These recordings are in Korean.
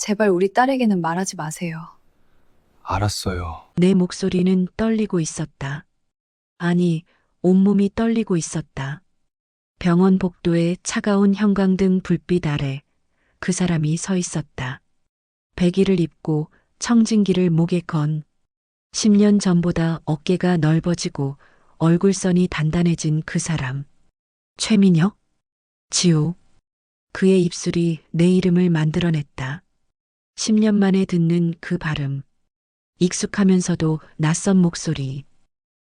제발 우리 딸에게는 말하지 마세요. 알았어요. 내 목소리는 떨리고 있었다. 아니, 온몸이 떨리고 있었다. 병원 복도에 차가운 형광등 불빛 아래 그 사람이 서 있었다. 백의를 입고 청진기를 목에 건 10년 전보다 어깨가 넓어지고 얼굴선이 단단해진 그 사람. 최민혁? 지호. 그의 입술이 내 이름을 만들어냈다. 10년 만에 듣는 그 발음. 익숙하면서도 낯선 목소리.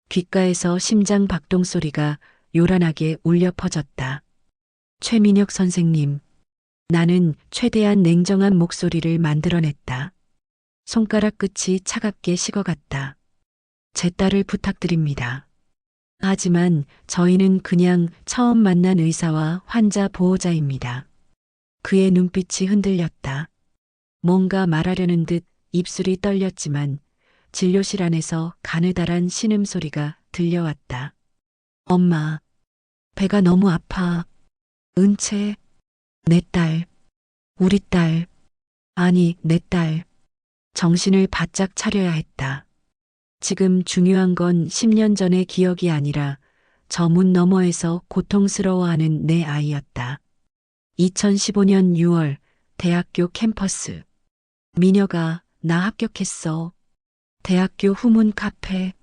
귓가에서 심장 박동 소리가 요란하게 울려 퍼졌다. 최민혁 선생님. 나는 최대한 냉정한 목소리를 만들어냈다. 손가락 끝이 차갑게 식어갔다. 제 딸을 부탁드립니다. 하지만 저희는 그냥 처음 만난 의사와 환자 보호자입니다. 그의 눈빛이 흔들렸다. 뭔가 말하려는 듯 입술이 떨렸지만 진료실 안에서 가느다란 신음소리가 들려왔다. 엄마, 배가 너무 아파. 은채, 내 딸, 우리 딸, 아니, 내 딸. 정신을 바짝 차려야 했다. 지금 중요한 건 10년 전의 기억이 아니라 저 문 너머에서 고통스러워하는 내 아이였다. 2015년 6월 대학교 캠퍼스. 미녀가 나 합격했어. 대학교 후문 카페.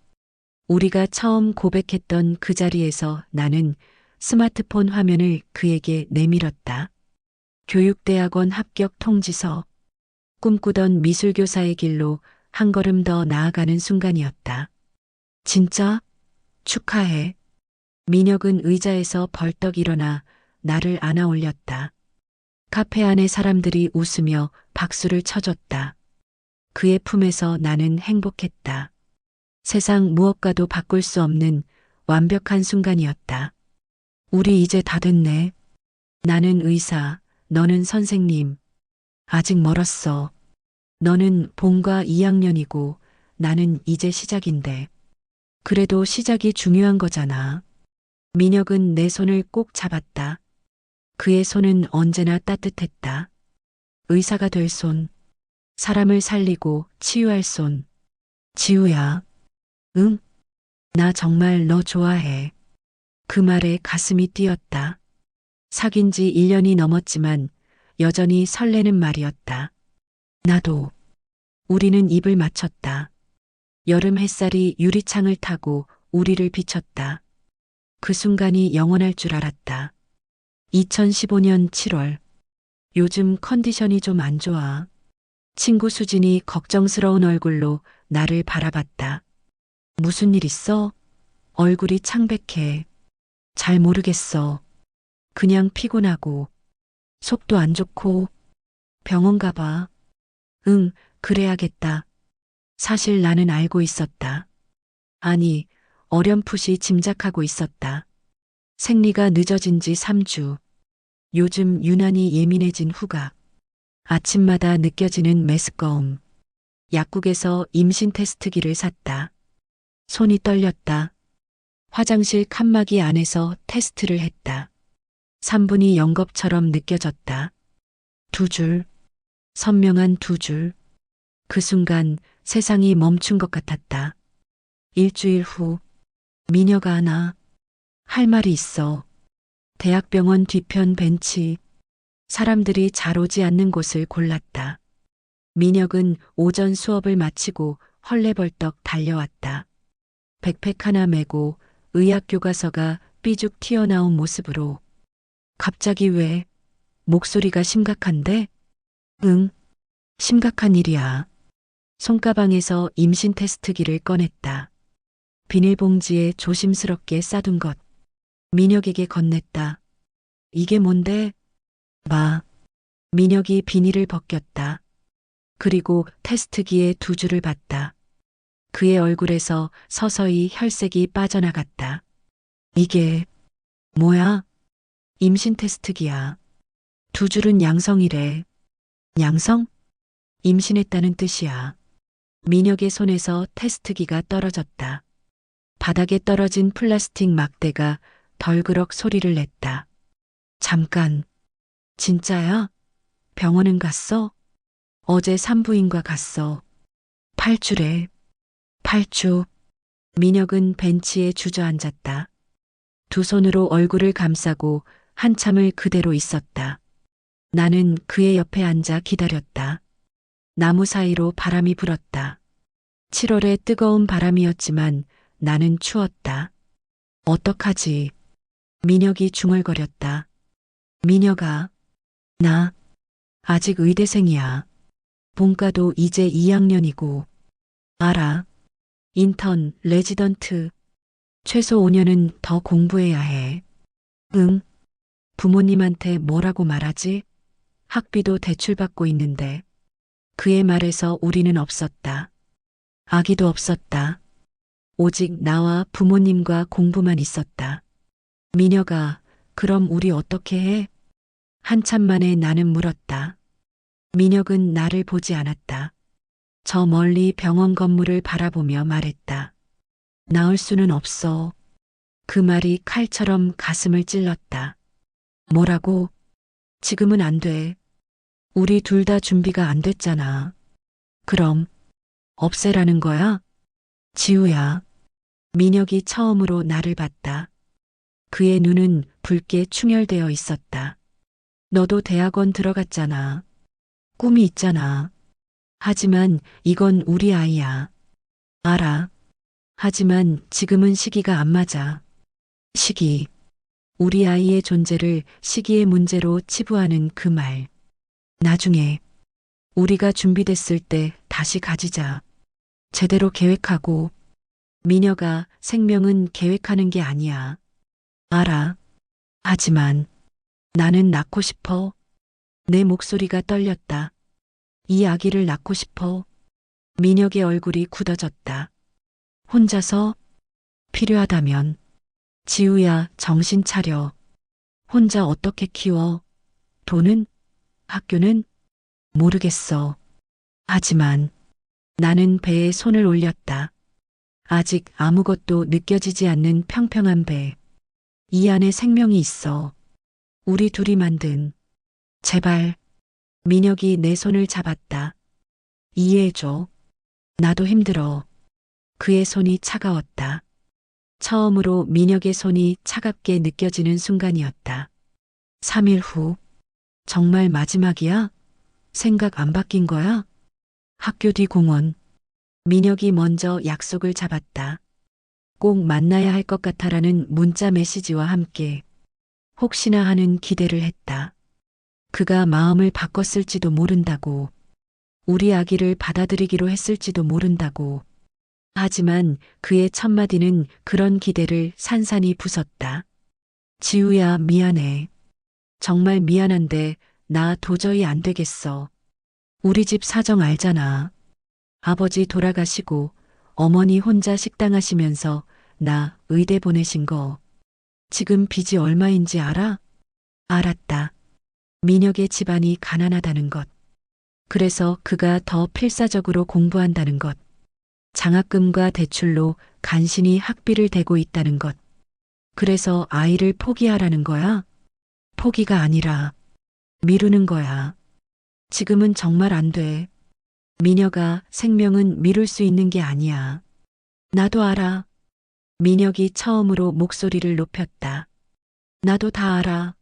우리가 처음 고백했던 그 자리에서 나는 스마트폰 화면을 그에게 내밀었다. 교육대학원 합격 통지서. 꿈꾸던 미술교사의 길로 한 걸음 더 나아가는 순간이었다. 진짜? 축하해. 민혁은 의자에서 벌떡 일어나 나를 안아 올렸다. 카페 안의 사람들이 웃으며 박수를 쳐줬다. 그의 품에서 나는 행복했다. 세상 무엇과도 바꿀 수 없는 완벽한 순간이었다. 우리 이제 다 됐네. 나는 의사, 너는 선생님. 아직 멀었어. 너는 본과 2학년이고 나는 이제 시작인데. 그래도 시작이 중요한 거잖아. 민혁은 내 손을 꼭 잡았다. 그의 손은 언제나 따뜻했다. 의사가 될 손. 사람을 살리고 치유할 손. 지우야. 응? 나 정말 너 좋아해. 그 말에 가슴이 뛰었다. 사귄 지 1년이 넘었지만 여전히 설레는 말이었다. 나도. 우리는 입을 맞췄다. 여름 햇살이 유리창을 타고 우리를 비쳤다. 그 순간이 영원할 줄 알았다. 2015년 7월. 요즘 컨디션이 좀 안 좋아. 친구 수진이 걱정스러운 얼굴로 나를 바라봤다. 무슨 일 있어? 얼굴이 창백해. 잘 모르겠어. 그냥 피곤하고, 속도 안 좋고, 병원 가봐. 응, 그래야겠다. 사실 나는 알고 있었다. 아니, 어렴풋이 짐작하고 있었다. 생리가 늦어진 지 3주. 요즘 유난히 예민해진 후각. 아침마다 느껴지는 메스꺼움. 약국에서 임신 테스트기를 샀다. 손이 떨렸다. 화장실 칸막이 안에서 테스트를 했다. 3분이 영겁처럼 느껴졌다. 2줄. 선명한 2줄. 그 순간 세상이 멈춘 것 같았다. 일주일 후. 미녀가 하나. 할 말이 있어. 대학병원 뒤편 벤치. 사람들이 잘 오지 않는 곳을 골랐다. 민혁은 오전 수업을 마치고 헐레벌떡 달려왔다. 백팩 하나 메고 의학 교과서가 삐죽 튀어나온 모습으로. 갑자기 왜? 목소리가 심각한데? 응, 심각한 일이야. 손가방에서 임신 테스트기를 꺼냈다. 비닐봉지에 조심스럽게 싸둔 것. 민혁에게 건넸다. 이게 뭔데? 봐. 민혁이 비닐을 벗겼다. 그리고 테스트기에 2줄을 봤다. 그의 얼굴에서 서서히 혈색이 빠져나갔다. 이게 뭐야? 임신 테스트기야. 2줄은 양성이래. 양성? 임신했다는 뜻이야. 민혁의 손에서 테스트기가 떨어졌다. 바닥에 떨어진 플라스틱 막대가 덜그럭 소리를 냈다. 잠깐. 진짜야? 병원은 갔어? 어제 산부인과 갔어. 8주래. 8주. 민혁은 벤치에 주저앉았다. 두 손으로 얼굴을 감싸고 한참을 그대로 있었다. 나는 그의 옆에 앉아 기다렸다. 나무 사이로 바람이 불었다. 7월의 뜨거운 바람이었지만 나는 추웠다. 어떡하지? 민혁이 중얼거렸다. 민혁아, 나 아직 의대생이야. 본과도 이제 2학년이고. 알아. 인턴, 레지던트. 최소 5년은 더 공부해야 해. 응. 부모님한테 뭐라고 말하지? 학비도 대출받고 있는데. 그의 말에서 우리는 없었다. 아기도 없었다. 오직 나와 부모님과 공부만 있었다. 민혁아, 그럼 우리 어떻게 해? 한참 만에 나는 물었다. 민혁은 나를 보지 않았다. 저 멀리 병원 건물을 바라보며 말했다. 나을 수는 없어. 그 말이 칼처럼 가슴을 찔렀다. 뭐라고? 지금은 안 돼. 우리 둘 다 준비가 안 됐잖아. 그럼 없애라는 거야? 지우야. 민혁이 처음으로 나를 봤다. 그의 눈은 붉게 충혈되어 있었다. 너도 대학원 들어갔잖아. 꿈이 있잖아. 하지만 이건 우리 아이야. 알아. 하지만 지금은 시기가 안 맞아. 시기. 우리 아이의 존재를 시기의 문제로 치부하는 그 말. 나중에 우리가 준비됐을 때 다시 가지자. 제대로 계획하고. 미녀가 생명은 계획하는 게 아니야. 알아. 하지만 나는 낳고 싶어. 내 목소리가 떨렸다. 이 아기를 낳고 싶어. 민혁의 얼굴이 굳어졌다. 혼자서? 필요하다면. 지우야, 정신 차려. 혼자 어떻게 키워? 돈은? 학교는? 모르겠어. 하지만 나는 배에 손을 올렸다. 아직 아무것도 느껴지지 않는 평평한 배. 이 안에 생명이 있어. 우리 둘이 만든. 제발. 민혁이 내 손을 잡았다. 이해해줘. 나도 힘들어. 그의 손이 차가웠다. 처음으로 민혁의 손이 차갑게 느껴지는 순간이었다. 3일 후. 정말 마지막이야? 생각 안 바뀐 거야? 학교 뒤 공원. 민혁이 먼저 약속을 잡았다. 꼭 만나야 할 것 같아라는 문자 메시지와 함께 혹시나 하는 기대를 했다. 그가 마음을 바꿨을지도 모른다고. 우리 아기를 받아들이기로 했을지도 모른다고. 하지만 그의 첫마디는 그런 기대를 산산이 부쉈다. 지우야, 미안해. 정말 미안한데 나 도저히 안 되겠어. 우리 집 사정 알잖아. 아버지 돌아가시고 어머니 혼자 식당 하시면서 나 의대 보내신 거. 지금 빚이 얼마인지 알아? 알았다. 민혁의 집안이 가난하다는 것. 그래서 그가 더 필사적으로 공부한다는 것. 장학금과 대출로 간신히 학비를 대고 있다는 것. 그래서 아이를 포기하라는 거야? 포기가 아니라 미루는 거야. 지금은 정말 안 돼. 민혁아, 생명은 미룰 수 있는 게 아니야. 나도 알아. 민혁이 처음으로 목소리를 높였다. 나도 다 알아.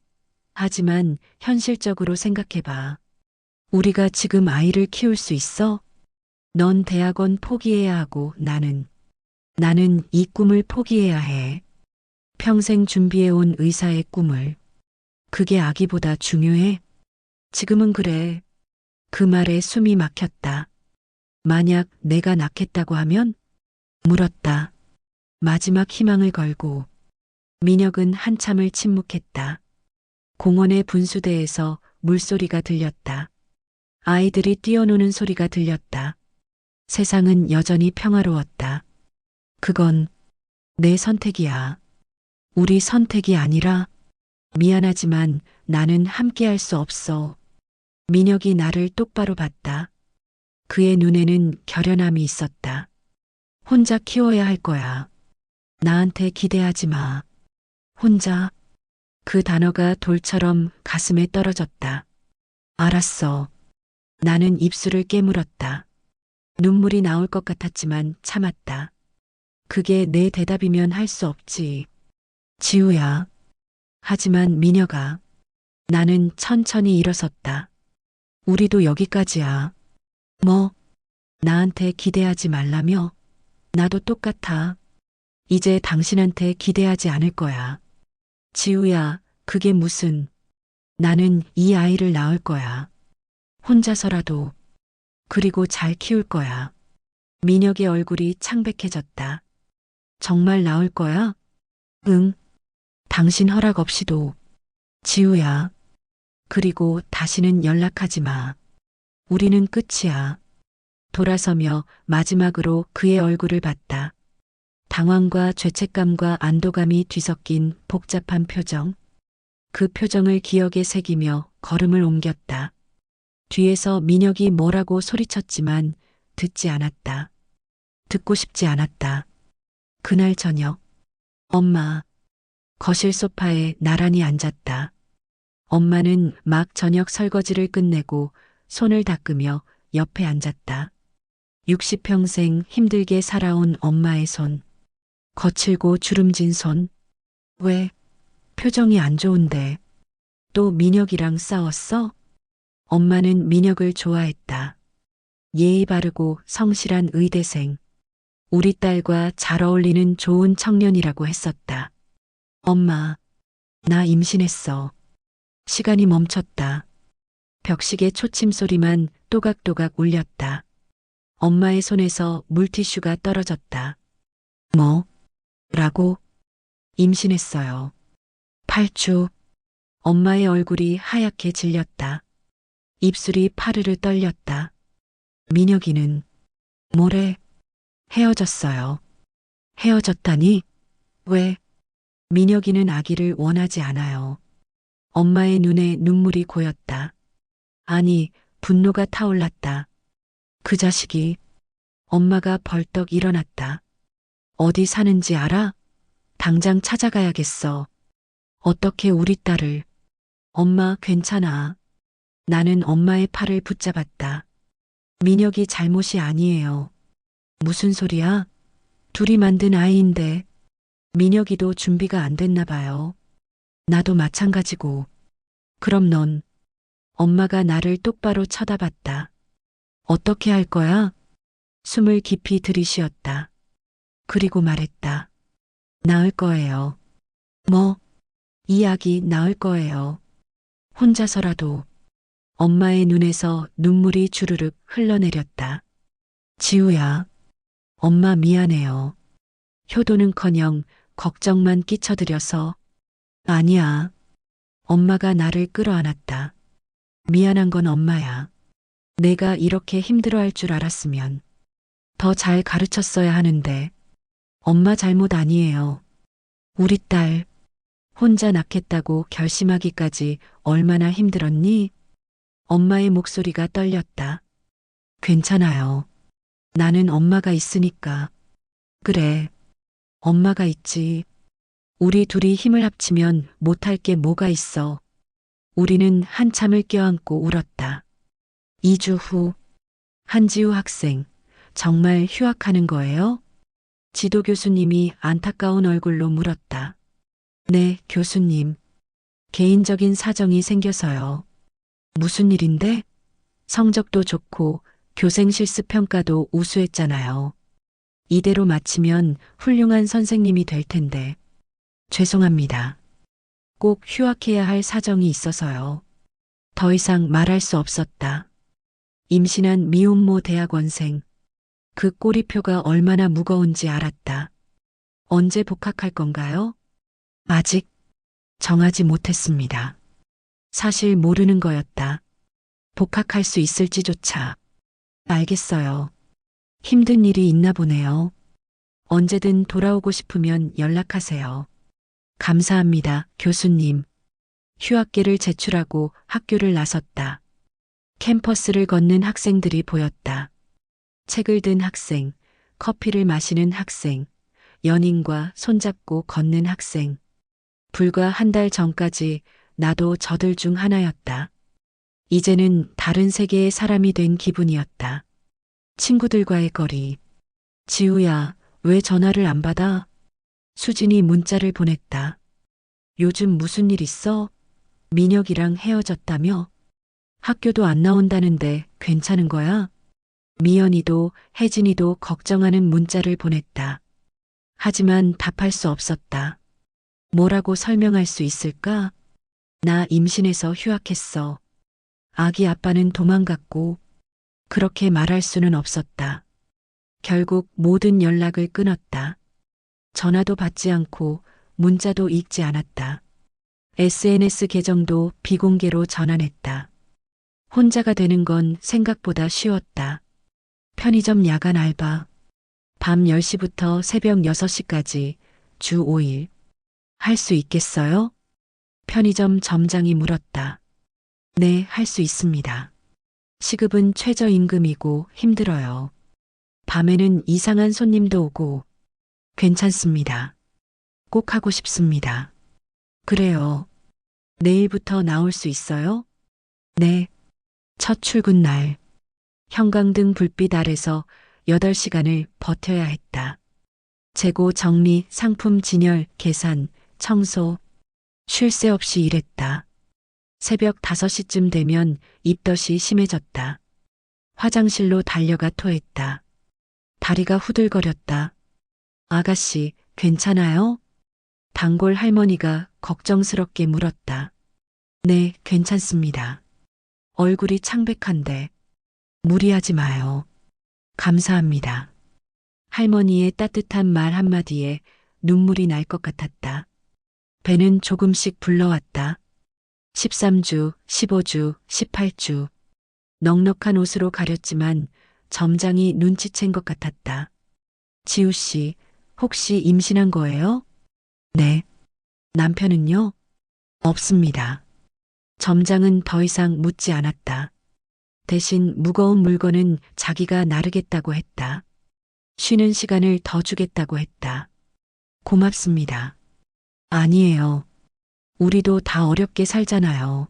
하지만 현실적으로 생각해봐. 우리가 지금 아이를 키울 수 있어? 넌 대학원 포기해야 하고 나는 이 꿈을 포기해야 해. 평생 준비해온 의사의 꿈을. 그게 아기보다 중요해? 지금은 그래. 그 말에 숨이 막혔다. 만약 내가 낳겠다고 하면? 물었다. 마지막 희망을 걸고. 민혁은 한참을 침묵했다. 공원의 분수대에서 물소리가 들렸다. 아이들이 뛰어노는 소리가 들렸다. 세상은 여전히 평화로웠다. 그건 내 선택이야. 우리 선택이 아니라. 미안하지만 나는 함께할 수 없어. 민혁이 나를 똑바로 봤다. 그의 눈에는 결연함이 있었다. 혼자 키워야 할 거야. 나한테 기대하지 마. 혼자. 그 단어가 돌처럼 가슴에 떨어졌다. 알았어. 나는 입술을 깨물었다. 눈물이 나올 것 같았지만 참았다. 그게 내 대답이면 할 수 없지. 지우야. 하지만 미녀가. 나는 천천히 일어섰다. 우리도 여기까지야. 뭐? 나한테 기대하지 말라며? 나도 똑같아. 이제 당신한테 기대하지 않을 거야. 지우야, 그게 무슨. 나는 이 아이를 낳을 거야. 혼자서라도. 그리고 잘 키울 거야. 민혁의 얼굴이 창백해졌다. 정말 낳을 거야? 응. 당신 허락 없이도. 지우야. 그리고 다시는 연락하지 마. 우리는 끝이야. 돌아서며 마지막으로 그의 얼굴을 봤다. 당황과 죄책감과 안도감이 뒤섞인 복잡한 표정. 그 표정을 기억에 새기며 걸음을 옮겼다. 뒤에서 민혁이 뭐라고 소리쳤지만 듣지 않았다. 듣고 싶지 않았다. 그날 저녁, 엄마, 거실 소파에 나란히 앉았다. 엄마는 막 저녁 설거지를 끝내고 손을 닦으며 옆에 앉았다. 60평생 힘들게 살아온 엄마의 손. 거칠고 주름진 손. 왜? 표정이 안 좋은데. 또 민혁이랑 싸웠어? 엄마는 민혁을 좋아했다. 예의 바르고 성실한 의대생. 우리 딸과 잘 어울리는 좋은 청년이라고 했었다. 엄마, 나 임신했어. 시간이 멈췄다. 벽시계 초침 소리만 또각또각 울렸다. 엄마의 손에서 물티슈가 떨어졌다. 뭐? 라고? 임신했어요. 8주. 엄마의 얼굴이 하얗게 질렸다. 입술이 파르르 떨렸다. 민혁이는 뭐래? 헤어졌어요. 헤어졌다니? 왜? 민혁이는 아기를 원하지 않아요. 엄마의 눈에 눈물이 고였다. 아니, 분노가 타올랐다. 그 자식이. 엄마가 벌떡 일어났다. 어디 사는지 알아? 당장 찾아가야겠어. 어떻게 우리 딸을. 엄마 괜찮아. 나는 엄마의 팔을 붙잡았다. 민혁이 잘못이 아니에요. 무슨 소리야? 둘이 만든 아이인데. 민혁이도 준비가 안 됐나 봐요. 나도 마찬가지고. 그럼 넌. 엄마가 나를 똑바로 쳐다봤다. 어떻게 할 거야? 숨을 깊이 들이쉬었다. 그리고 말했다. 낳을 거예요. 뭐? 이 아기 낳을 거예요. 혼자서라도. 엄마의 눈에서 눈물이 주르륵 흘러내렸다. 지우야. 엄마 미안해요. 효도는커녕 걱정만 끼쳐드려서. 아니야. 엄마가 나를 끌어안았다. 미안한 건 엄마야. 내가 이렇게 힘들어할 줄 알았으면 더 잘 가르쳤어야 하는데. 엄마 잘못 아니에요. 우리 딸 혼자 낳겠다고 결심하기까지 얼마나 힘들었니? 엄마의 목소리가 떨렸다. 괜찮아요. 나는 엄마가 있으니까. 그래. 엄마가 있지. 우리 둘이 힘을 합치면 못할 게 뭐가 있어. 우리는 한참을 껴안고 울었다. 2주 후, 한지우 학생, 정말 휴학하는 거예요? 지도 교수님이 안타까운 얼굴로 물었다. 네, 교수님. 개인적인 사정이 생겨서요. 무슨 일인데? 성적도 좋고 교생 실습 평가도 우수했잖아요. 이대로 마치면 훌륭한 선생님이 될 텐데. 죄송합니다. 꼭 휴학해야 할 사정이 있어서요. 더 이상 말할 수 없었다. 임신한 미혼모 대학원생. 그 꼬리표가 얼마나 무거운지 알았다. 언제 복학할 건가요? 아직 정하지 못했습니다. 사실 모르는 거였다. 복학할 수 있을지조차. 알겠어요. 힘든 일이 있나 보네요. 언제든 돌아오고 싶으면 연락하세요. 감사합니다, 교수님. 휴학계를 제출하고 학교를 나섰다. 캠퍼스를 걷는 학생들이 보였다. 책을 든 학생, 커피를 마시는 학생, 연인과 손잡고 걷는 학생. 불과 한 달 전까지 나도 저들 중 하나였다. 이제는 다른 세계의 사람이 된 기분이었다. 친구들과의 거리. 지우야, 왜 전화를 안 받아? 수진이 문자를 보냈다. 요즘 무슨 일 있어? 민혁이랑 헤어졌다며? 학교도 안 나온다는데 괜찮은 거야? 미연이도 혜진이도 걱정하는 문자를 보냈다. 하지만 답할 수 없었다. 뭐라고 설명할 수 있을까? 나 임신해서 휴학했어. 아기 아빠는 도망갔고, 그렇게 말할 수는 없었다. 결국 모든 연락을 끊었다. 전화도 받지 않고 문자도 읽지 않았다. SNS 계정도 비공개로 전환했다. 혼자가 되는 건 생각보다 쉬웠다. 편의점 야간 알바. 밤 10시부터 새벽 6시까지 주 5일. 할 수 있겠어요? 편의점 점장이 물었다. 네, 할 수 있습니다. 시급은 최저임금이고 힘들어요. 밤에는 이상한 손님도 오고 괜찮습니다. 꼭 하고 싶습니다. 그래요. 내일부터 나올 수 있어요? 네. 첫 출근 날. 형광등 불빛 아래서 8시간을 버텨야 했다. 재고 정리, 상품 진열, 계산, 청소. 쉴 새 없이 일했다. 새벽 5시쯤 되면 입덧이 심해졌다. 화장실로 달려가 토했다. 다리가 후들거렸다. 아가씨, 괜찮아요? 단골 할머니가 걱정스럽게 물었다. 네, 괜찮습니다. 얼굴이 창백한데 무리하지 마요. 감사합니다. 할머니의 따뜻한 말 한마디에 눈물이 날 것 같았다. 배는 조금씩 불러왔다. 13주, 15주, 18주. 넉넉한 옷으로 가렸지만 점장이 눈치챈 것 같았다. 지우 씨, 혹시 임신한 거예요? 네. 남편은요? 없습니다. 점장은 더 이상 묻지 않았다. 대신 무거운 물건은 자기가 나르겠다고 했다. 쉬는 시간을 더 주겠다고 했다. 고맙습니다. 아니에요. 우리도 다 어렵게 살잖아요.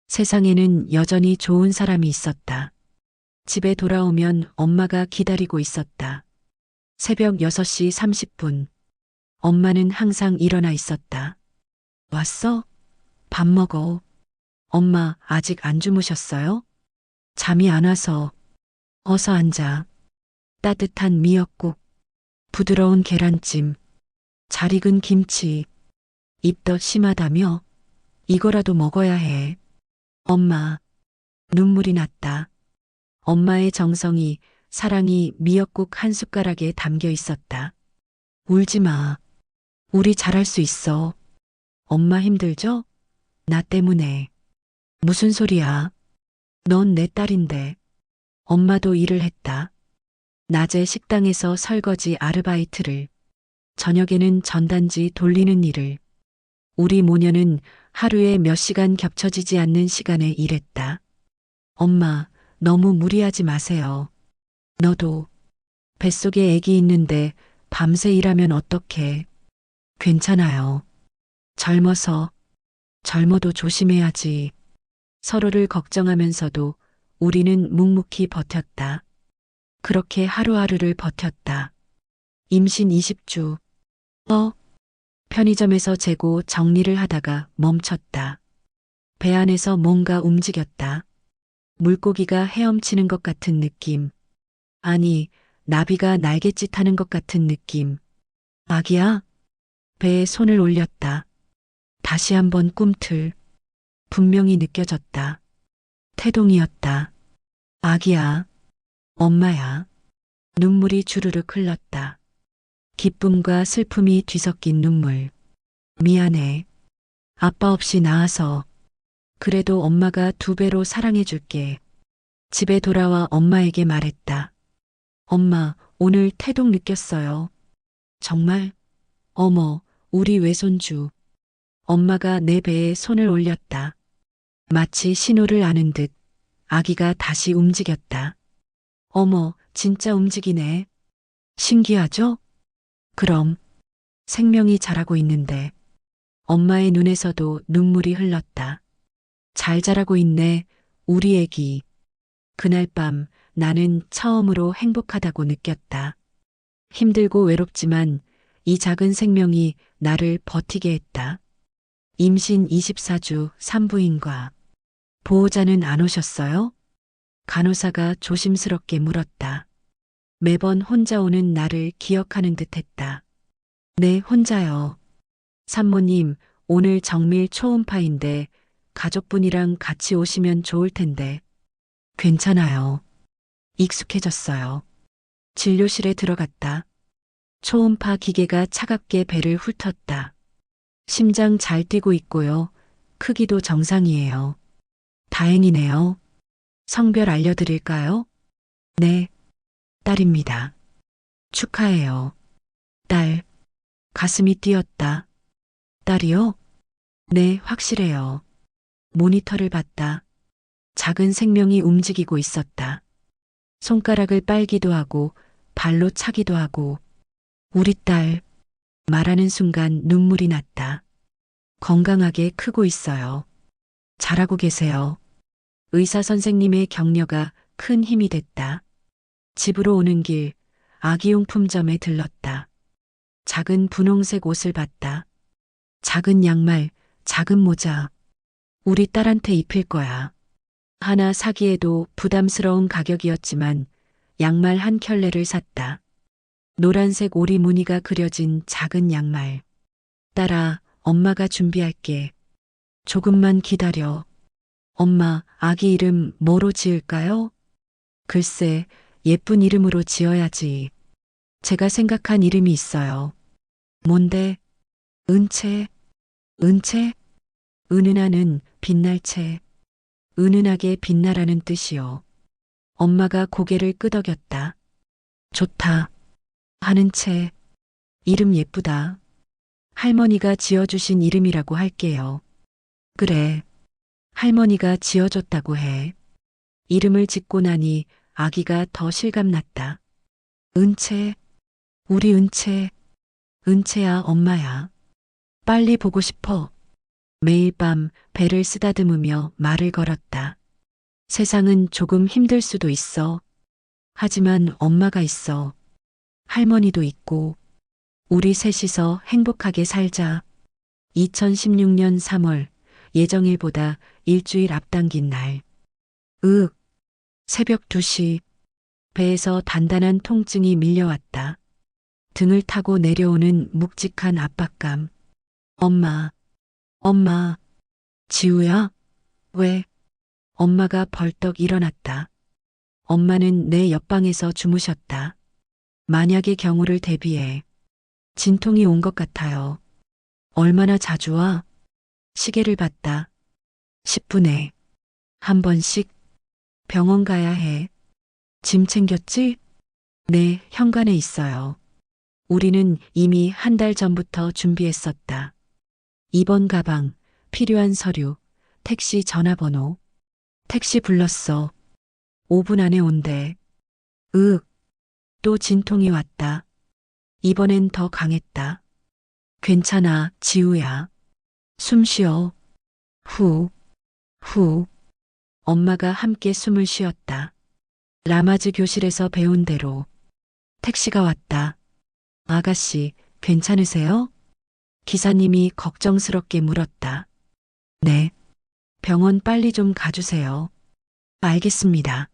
세상에는 여전히 좋은 사람이 있었다. 집에 돌아오면 엄마가 기다리고 있었다. 새벽 6시 30분. 엄마는 항상 일어나 있었다. 왔어? 밥 먹어. 엄마 아직 안 주무셨어요? 잠이 안 와서. 어서 앉아. 따뜻한 미역국, 부드러운 계란찜, 잘 익은 김치. 입덧 심하다며? 이거라도 먹어야 해. 엄마. 눈물이 났다. 엄마의 정성이, 사랑이 미역국 한 숟가락에 담겨 있었다. 울지 마. 우리 잘할 수 있어. 엄마 힘들죠? 나 때문에. 무슨 소리야? 넌 내 딸인데. 엄마도 일을 했다. 낮에 식당에서 설거지 아르바이트를, 저녁에는 전단지 돌리는 일을. 우리 모녀는 하루에 몇 시간 겹쳐지지 않는 시간에 일했다. 엄마, 너무 무리하지 마세요. 너도 뱃속에 애기 있는데 밤새 일하면 어떡해. 괜찮아요. 젊어도 조심해야지. 서로를 걱정하면서도 우리는 묵묵히 버텼다. 그렇게 하루하루를 버텼다. 임신 20주. 편의점에서 재고 정리를 하다가 멈췄다. 배 안에서 뭔가 움직였다. 물고기가 헤엄치는 것 같은 느낌. 아니, 나비가 날갯짓하는 것 같은 느낌. 아기야? 배에 손을 올렸다. 다시 한번 꿈틀. 분명히 느껴졌다. 태동이었다. 아기야. 엄마야. 눈물이 주르륵 흘렀다. 기쁨과 슬픔이 뒤섞인 눈물. 미안해. 아빠 없이 낳아서. 그래도 엄마가 2배로 사랑해줄게. 집에 돌아와 엄마에게 말했다. 엄마, 오늘 태동 느꼈어요. 정말? 어머, 우리 외손주. 엄마가 내 배에 손을 올렸다. 마치 신호를 아는 듯 아기가 다시 움직였다. 어머, 진짜 움직이네. 신기하죠? 그럼 생명이 자라고 있는데. 엄마의 눈에서도 눈물이 흘렀다. 잘 자라고 있네. 우리 애기. 그날 밤 나는 처음으로 행복하다고 느꼈다. 힘들고 외롭지만 이 작은 생명이 나를 버티게 했다. 임신 24주 산부인과 보호자는 안 오셨어요? 간호사가 조심스럽게 물었다. 매번 혼자 오는 나를 기억하는 듯 했다. 네, 혼자요. 산모님, 오늘 정밀 초음파인데 가족분이랑 같이 오시면 좋을 텐데. 괜찮아요. 익숙해졌어요. 진료실에 들어갔다. 초음파 기계가 차갑게 배를 훑었다. 심장 잘 뛰고 있고요. 크기도 정상이에요. 다행이네요. 성별 알려드릴까요? 네, 딸입니다. 축하해요. 딸. 가슴이 뛰었다. 딸이요? 네, 확실해요. 모니터를 봤다. 작은 생명이 움직이고 있었다. 손가락을 빨기도 하고 발로 차기도 하고 우리 딸 말하는 순간 눈물이 났다. 건강하게 크고 있어요. 잘하고 계세요. 의사 선생님의 격려가 큰 힘이 됐다. 집으로 오는 길 아기용품점에 들렀다. 작은 분홍색 옷을 봤다. 작은 양말, 작은 모자. 우리 딸한테 입힐 거야. 하나 사기에도 부담스러운 가격이었지만 양말 한 켤레를 샀다. 노란색 오리 무늬가 그려진 작은 양말. 딸아, 엄마가 준비할게. 조금만 기다려. 엄마, 아기 이름 뭐로 지을까요? 글쎄, 예쁜 이름으로 지어야지. 제가 생각한 이름이 있어요. 뭔데? 은채? 은채? 은은하는 빛날 채. 은은하게 빛나라는 뜻이요. 엄마가 고개를 끄덕였다. 좋다. 하는 채. 이름 예쁘다. 할머니가 지어주신 이름이라고 할게요. 그래. 할머니가 지어줬다고 해. 이름을 짓고 나니 아기가 더 실감났다. 은채. 우리 은채. 은채야, 엄마야. 빨리 보고 싶어. 매일 밤 배를 쓰다듬으며 말을 걸었다. 세상은 조금 힘들 수도 있어. 하지만 엄마가 있어. 할머니도 있고. 우리 셋이서 행복하게 살자. 2016년 3월 예정일보다 일주일 앞당긴 날. 새벽 2시. 배에서 단단한 통증이 밀려왔다. 등을 타고 내려오는 묵직한 압박감. 엄마, 엄마, 지우야? 왜? 엄마가 벌떡 일어났다. 엄마는 내 옆방에서 주무셨다. 만약의 경우를 대비해. 진통이 온 것 같아요. 얼마나 자주 와? 시계를 봤다. 10분에 한 번씩. 병원 가야 해. 짐 챙겼지? 네, 현관에 있어요. 우리는 이미 한 달 전부터 준비했었다. 입원 가방, 필요한 서류, 택시 전화번호. 택시 불렀어. 5분 안에 온대. 또 진통이 왔다. 이번엔 더 강했다. 괜찮아, 지우야. 숨 쉬어. 후, 후. 엄마가 함께 숨을 쉬었다. 라마즈 교실에서 배운 대로. 택시가 왔다. 아가씨, 괜찮으세요? 기사님이 걱정스럽게 물었다. 네. 병원 빨리 좀 가주세요. 알겠습니다.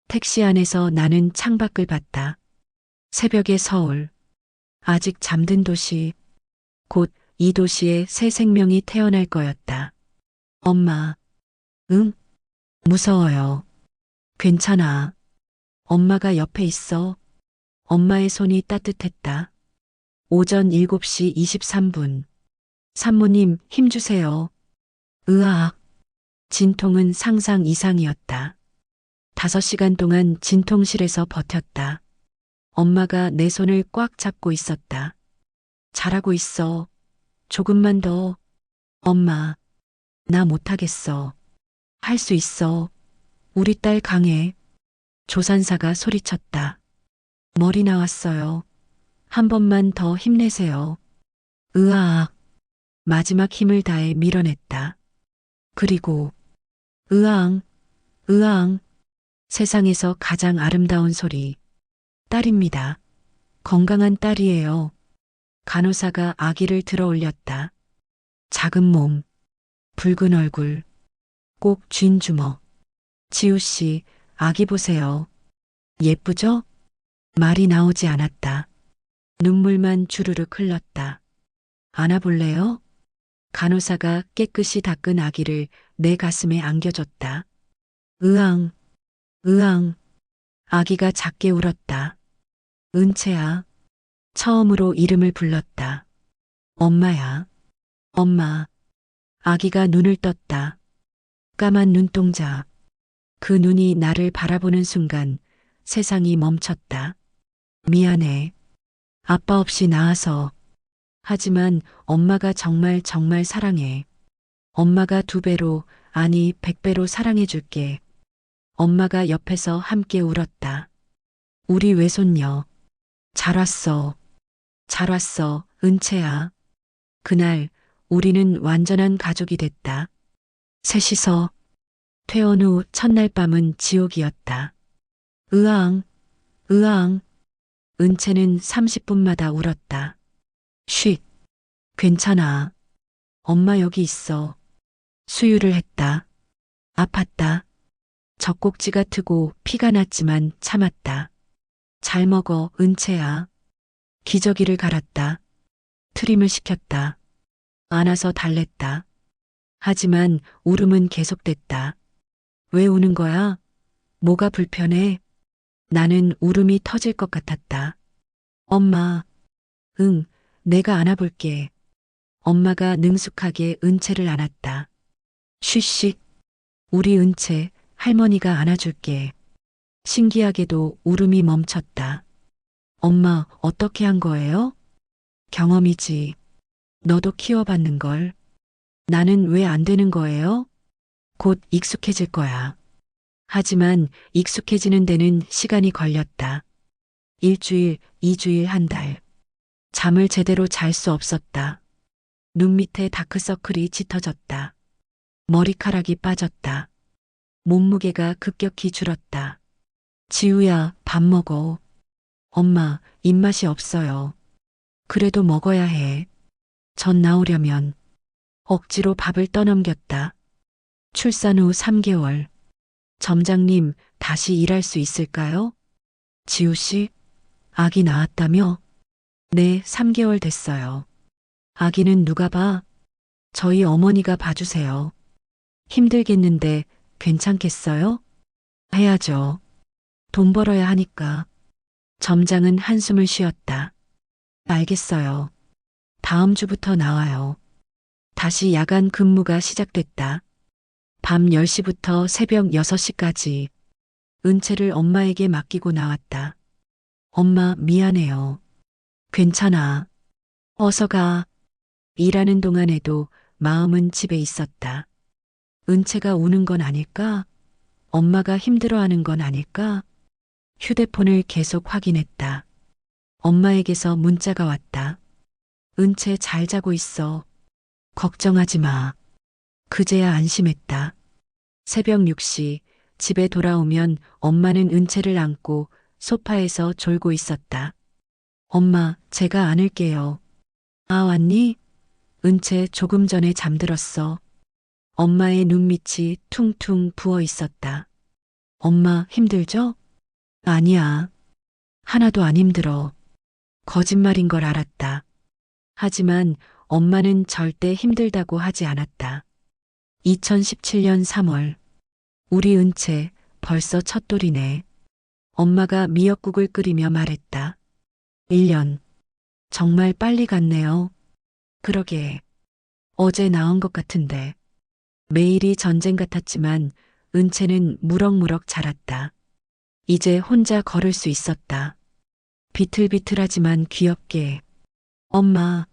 택시 안에서 나는 창밖을 봤다. 새벽의 서울. 아직 잠든 도시. 곧 이 도시에 새 생명이 태어날 거였다. 엄마. 응? 무서워요. 괜찮아. 엄마가 옆에 있어. 엄마의 손이 따뜻했다. 오전 7시 23분. 산모님, 힘주세요. 으악. 진통은 상상 이상이었다. 5시간 동안 진통실에서 버텼다. 엄마가 내 손을 꽉 잡고 있었다. 잘하고 있어. 조금만 더. 엄마, 나 못하겠어. 할 수 있어. 우리 딸 강해. 조산사가 소리쳤다. 머리 나왔어요. 한 번만 더 힘내세요. 으아악. 마지막 힘을 다해 밀어냈다. 그리고 으앙. 으앙. 세상에서 가장 아름다운 소리. 딸입니다. 건강한 딸이에요. 간호사가 아기를 들어 올렸다. 작은 몸, 붉은 얼굴, 꼭 쥔 주먹. 지우 씨, 아기 보세요. 예쁘죠? 말이 나오지 않았다. 눈물만 주르륵 흘렀다. 안아볼래요? 간호사가 깨끗이 닦은 아기를 내 가슴에 안겨줬다. 으앙, 으앙. 아기가 작게 울었다. 은채야. 처음으로 이름을 불렀다. 엄마야. 엄마. 아기가 눈을 떴다. 까만 눈동자. 그 눈이 나를 바라보는 순간 세상이 멈췄다. 미안해. 아빠 없이 낳아서. 하지만 엄마가 정말 정말 사랑해. 엄마가 2배로, 아니 100배로 사랑해줄게. 엄마가 옆에서 함께 울었다. 우리 외손녀. 잘 왔어. 잘 왔어, 은채야. 그날 우리는 완전한 가족이 됐다. 셋이서 퇴원 후 첫날 밤은 지옥이었다. 으앙, 으앙. 은채는 30분마다 울었다. 쉿. 괜찮아. 엄마 여기 있어. 수유를 했다. 아팠다. 젖꼭지가 트고 피가 났지만 참았다. 잘 먹어, 은채야. 기저귀를 갈았다. 트림을 시켰다. 안아서 달랬다. 하지만 울음은 계속됐다. 왜 우는 거야? 뭐가 불편해? 나는 울음이 터질 것 같았다. 엄마. 응, 내가 안아볼게. 엄마가 능숙하게 은채를 안았다. 쉬쉬. 우리 은채, 할머니가 안아줄게. 신기하게도 울음이 멈췄다. 엄마, 어떻게 한 거예요? 경험이지. 너도 키워봤는걸. 나는 왜 안 되는 거예요? 곧 익숙해질 거야. 하지만 익숙해지는 데는 시간이 걸렸다. 1주일, 2주일, 1달. 잠을 제대로 잘 수 없었다. 눈 밑에 다크서클이 짙어졌다. 머리카락이 빠졌다. 몸무게가 급격히 줄었다. 지우야, 밥 먹어. 엄마, 입맛이 없어요. 그래도 먹어야 해. 전 나오려면. 억지로 밥을 떠넘겼다. 출산 후 3개월. 점장님, 다시 일할 수 있을까요? 지우 씨, 아기 낳았다며? 네, 3개월 됐어요. 아기는 누가 봐? 저희 어머니가 봐주세요. 힘들겠는데 괜찮겠어요? 해야죠. 돈 벌어야 하니까. 점장은 한숨을 쉬었다. 알겠어요. 다음 주부터 나와요. 다시 야간 근무가 시작됐다. 밤 10시부터 새벽 6시까지. 은채를 엄마에게 맡기고 나왔다. 엄마, 미안해요. 괜찮아. 어서 가. 일하는 동안에도 마음은 집에 있었다. 은채가 우는 건 아닐까? 엄마가 힘들어하는 건 아닐까? 휴대폰을 계속 확인했다. 엄마에게서 문자가 왔다. 은채 잘 자고 있어. 걱정하지 마. 그제야 안심했다. 새벽 6시 집에 돌아오면 엄마는 은채를 안고 소파에서 졸고 있었다. 엄마, 제가 안을게요. 아, 왔니? 은채 조금 전에 잠들었어. 엄마의 눈밑이 퉁퉁 부어 있었다. 엄마, 힘들죠? 아니야. 하나도 안 힘들어. 거짓말인 걸 알았다. 하지만 엄마는 절대 힘들다고 하지 않았다. 2017년 3월. 우리 은채 벌써 첫돌이네. 엄마가 미역국을 끓이며 말했다. 1년. 정말 빨리 갔네요. 그러게. 어제 나온 것 같은데. 매일이 전쟁 같았지만 은채는 무럭무럭 자랐다. 이제 혼자 걸을 수 있었다. 비틀비틀하지만 귀엽게. 엄마.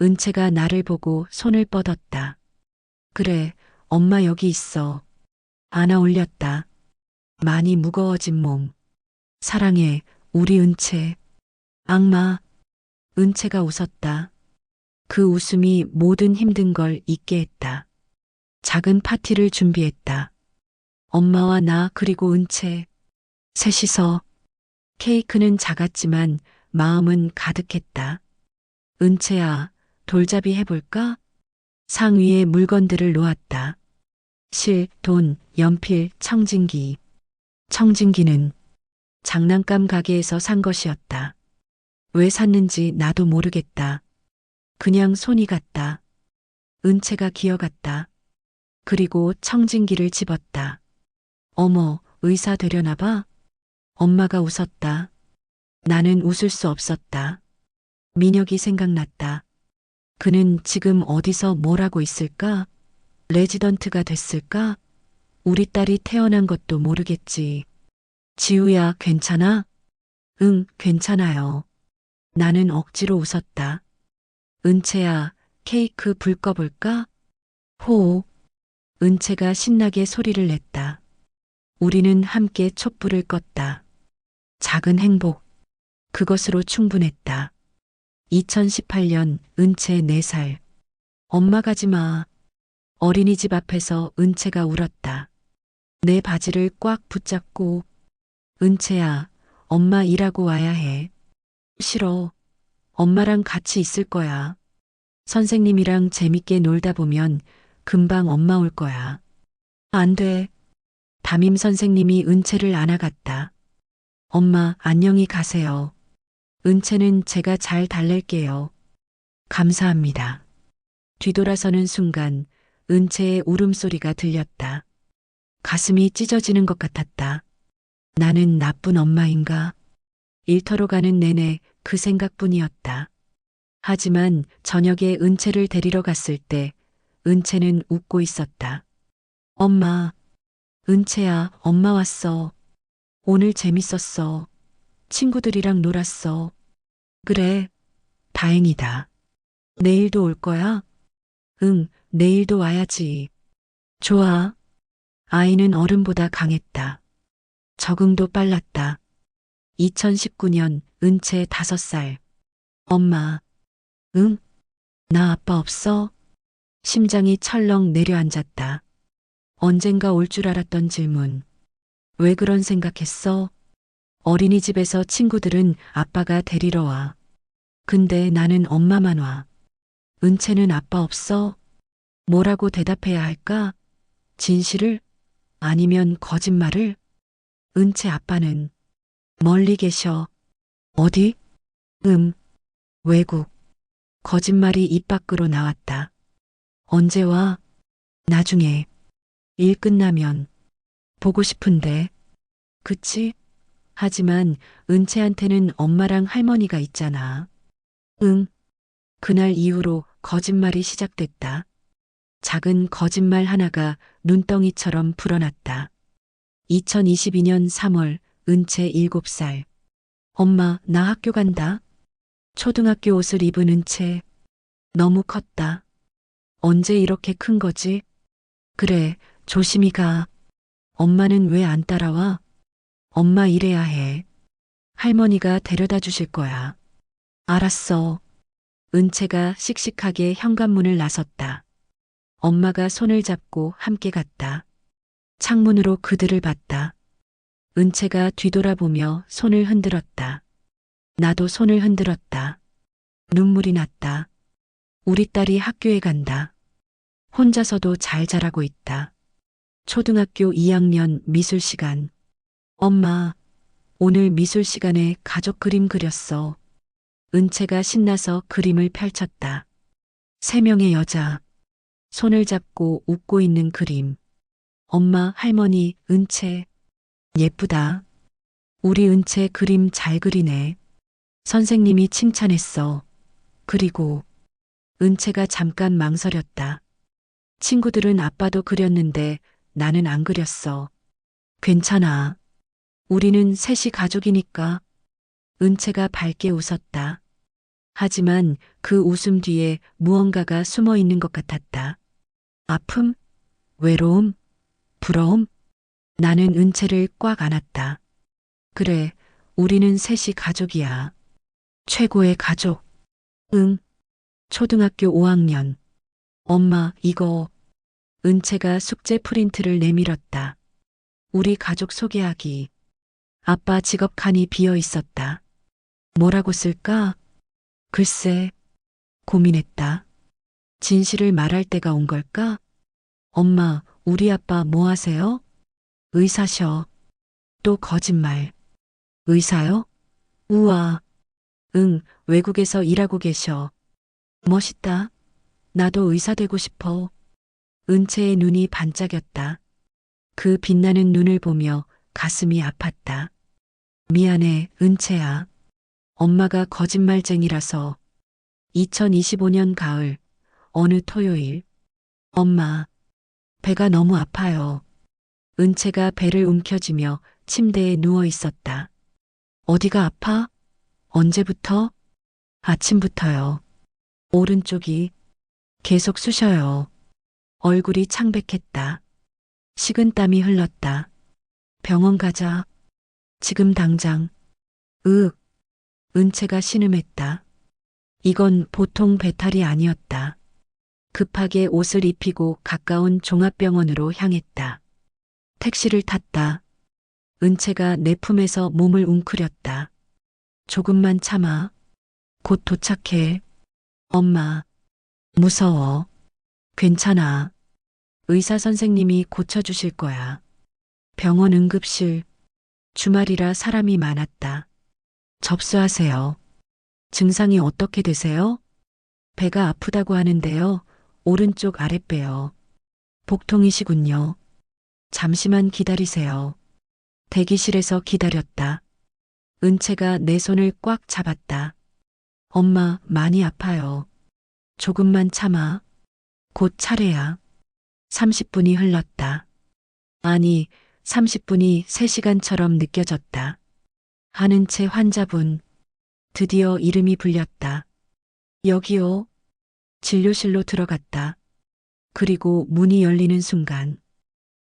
은채가 나를 보고 손을 뻗었다. 그래, 엄마 여기 있어. 안아 올렸다. 많이 무거워진 몸. 사랑해, 우리 은채. 악마. 은채가 웃었다. 그 웃음이 모든 힘든 걸 잊게 했다. 작은 파티를 준비했다. 엄마와 나 그리고 은채. 셋이서. 케이크는 작았지만 마음은 가득했다. 은채야, 돌잡이 해볼까? 상 위에 물건들을 놓았다. 실, 돈, 연필, 청진기. 청진기는 장난감 가게에서 산 것이었다. 왜 샀는지 나도 모르겠다. 그냥 손이 갔다. 은채가 기어갔다. 그리고 청진기를 집었다. 어머, 의사 되려나 봐? 엄마가 웃었다. 나는 웃을 수 없었다. 민혁이 생각났다. 그는 지금 어디서 뭘 하고 있을까? 레지던트가 됐을까? 우리 딸이 태어난 것도 모르겠지. 지우야, 괜찮아? 응, 괜찮아요. 나는 억지로 웃었다. 은채야, 케이크 불 꺼볼까? 호. 은채가 신나게 소리를 냈다. 우리는 함께 촛불을 껐다. 작은 행복. 그것으로 충분했다. 2018년 은채 4살. 엄마 가지 마. 어린이집 앞에서 은채가 울었다. 내 바지를 꽉 붙잡고 은채야, 엄마 일하고 와야 해. 싫어. 엄마랑 같이 있을 거야. 선생님이랑 재밌게 놀다 보면 금방 엄마 올 거야. 안 돼. 담임 선생님이 은채를 안아갔다. 엄마, 안녕히 가세요. 은채는 제가 잘 달랠게요. 감사합니다. 뒤돌아서는 순간 은채의 울음소리가 들렸다. 가슴이 찢어지는 것 같았다. 나는 나쁜 엄마인가? 일터로 가는 내내 그 생각뿐이었다. 하지만 저녁에 은채를 데리러 갔을 때 은채는 웃고 있었다. 엄마, 은채야, 엄마 왔어. 오늘 재밌었어. 친구들이랑 놀았어. 그래, 다행이다. 내일도 올 거야? 응, 내일도 와야지. 좋아. 아이는 어른보다 강했다. 적응도 빨랐다. 2019년 은채 5살. 엄마. 응? 나 아빠 없어? 심장이 철렁 내려앉았다. 언젠가 올 줄 알았던 질문. 왜 그런 생각했어? 어린이집에서 친구들은 아빠가 데리러 와. 근데 나는 엄마만 와. 은채는 아빠 없어? 뭐라고 대답해야 할까? 진실을? 아니면 거짓말을? 은채 아빠는 멀리 계셔. 어디? 외국. 거짓말이 입 밖으로 나왔다. 언제 와? 나중에. 일 끝나면. 보고 싶은데. 그치? 하지만 은채한테는 엄마랑 할머니가 있잖아. 응. 그날 이후로 거짓말이 시작됐다. 작은 거짓말 하나가 눈덩이처럼 불어났다. 2022년 3월 은채 7살. 엄마, 나 학교 간다. 초등학교 옷을 입은 은채. 너무 컸다. 언제 이렇게 큰 거지? 그래, 조심히 가. 엄마는 왜 안 따라와? 엄마 일해야 해. 할머니가 데려다 주실 거야. 알았어. 은채가 씩씩하게 현관문을 나섰다. 엄마가 손을 잡고 함께 갔다. 창문으로 그들을 봤다. 은채가 뒤돌아보며 손을 흔들었다. 나도 손을 흔들었다. 눈물이 났다. 우리 딸이 학교에 간다. 혼자서도 잘 자라고 있다. 초등학교 2학년 미술 시간. 엄마, 오늘 미술 시간에 가족 그림 그렸어. 은채가 신나서 그림을 펼쳤다. 3명의 여자. 손을 잡고 웃고 있는 그림. 엄마, 할머니, 은채. 예쁘다. 우리 은채 그림 잘 그리네. 선생님이 칭찬했어. 그리고 은채가 잠깐 망설였다. 친구들은 아빠도 그렸는데 나는 안 그렸어. 괜찮아. 우리는 셋이 가족이니까. 은채가 밝게 웃었다. 하지만 그 웃음 뒤에 무언가가 숨어 있는 것 같았다. 아픔? 외로움? 부러움? 나는 은채를 꽉 안았다. 그래, 우리는 셋이 가족이야. 최고의 가족. 응. 초등학교 5학년. 엄마, 이거. 은채가 숙제 프린트를 내밀었다. 우리 가족 소개하기. 아빠 직업 칸이 비어 있었다. 뭐라고 쓸까? 글쎄, 고민했다. 진실을 말할 때가 온 걸까? 엄마, 우리 아빠 뭐 하세요? 의사셔. 또 거짓말. 의사요? 우와. 응, 외국에서 일하고 계셔. 멋있다. 나도 의사 되고 싶어. 은채의 눈이 반짝였다. 그 빛나는 눈을 보며 가슴이 아팠다. 미안해, 은채야. 엄마가 거짓말쟁이라서. 2025년 가을, 어느 토요일. 엄마, 배가 너무 아파요. 은채가 배를 움켜쥐며 침대에 누워 있었다. 어디가 아파? 언제부터? 아침부터요. 오른쪽이 계속 쑤셔요. 얼굴이 창백했다. 식은땀이 흘렀다. 병원 가자. 지금 당장. 으윽. 은채가 신음했다. 이건 보통 배탈이 아니었다. 급하게 옷을 입히고 가까운 종합병원으로 향했다. 택시를 탔다. 은채가 내 품에서 몸을 웅크렸다. 조금만 참아. 곧 도착해. 엄마. 무서워. 괜찮아. 의사 선생님이 고쳐주실 거야. 병원 응급실. 주말이라 사람이 많았다. 접수하세요. 증상이 어떻게 되세요? 배가 아프다고 하는데요. 오른쪽 아랫배요. 복통이시군요. 잠시만 기다리세요. 대기실에서 기다렸다. 은채가 내 손을 꽉 잡았다. 엄마, 많이 아파요. 조금만 참아. 곧 차례야. 30분이 흘렀다. 아니, 30분이 3시간처럼 느껴졌다. 한은채 환자분. 드디어 이름이 불렸다. 여기요. 진료실로 들어갔다. 그리고 문이 열리는 순간